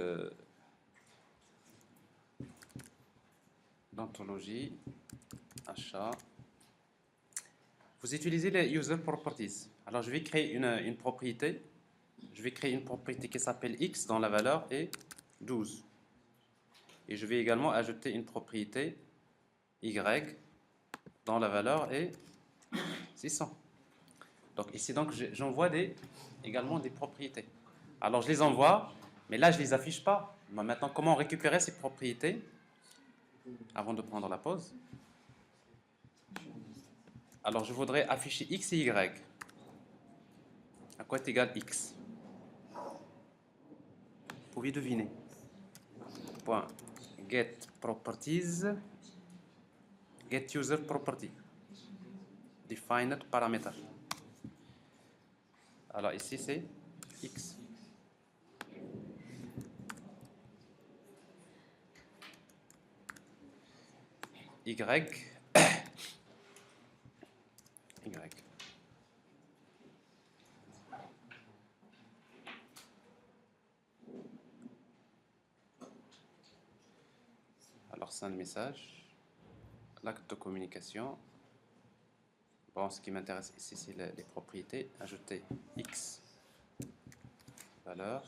l'ontologie, achat. Vous utilisez les user properties. Alors je vais créer une propriété. Je vais créer une propriété qui s'appelle x dont la valeur est 12. Et je vais également ajouter une propriété y dont la valeur est 600. Donc ici donc j'envoie également des propriétés. Alors je les envoie, mais là je ne les affiche pas. Maintenant, comment récupérer ces propriétés avant de prendre la pause? Alors je voudrais afficher x et y. À quoi est égal x? Vous pouvez deviner. Point get properties get user property, defined parameter. Alors ici c'est x. Y. Y. Alors, c'est un message. L'acte de communication. Bon, ce qui m'intéresse ici, c'est les propriétés. Ajouter x valeur.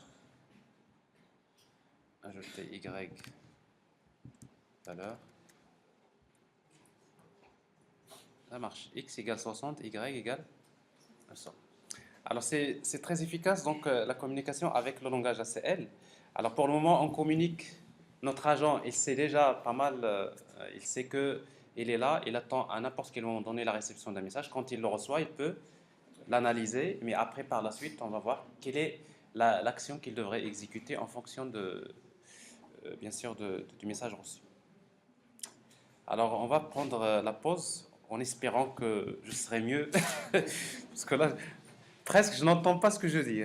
Ajouter y valeur. Ça marche. X égale 60, y égale 100. Alors, c'est très efficace, donc, la communication avec le langage ACL. Alors, pour le moment, on communique. Notre agent, il sait déjà pas mal, il sait qu'il est là, il attend à n'importe quel moment donné la réception d'un message. Quand il le reçoit, il peut l'analyser, mais après, par la suite, on va voir quelle est l'action qu'il devrait exécuter en fonction bien sûr, du message reçu. Alors, on va prendre la pause en espérant que je serai mieux, parce que là, presque, je n'entends pas ce que je dis.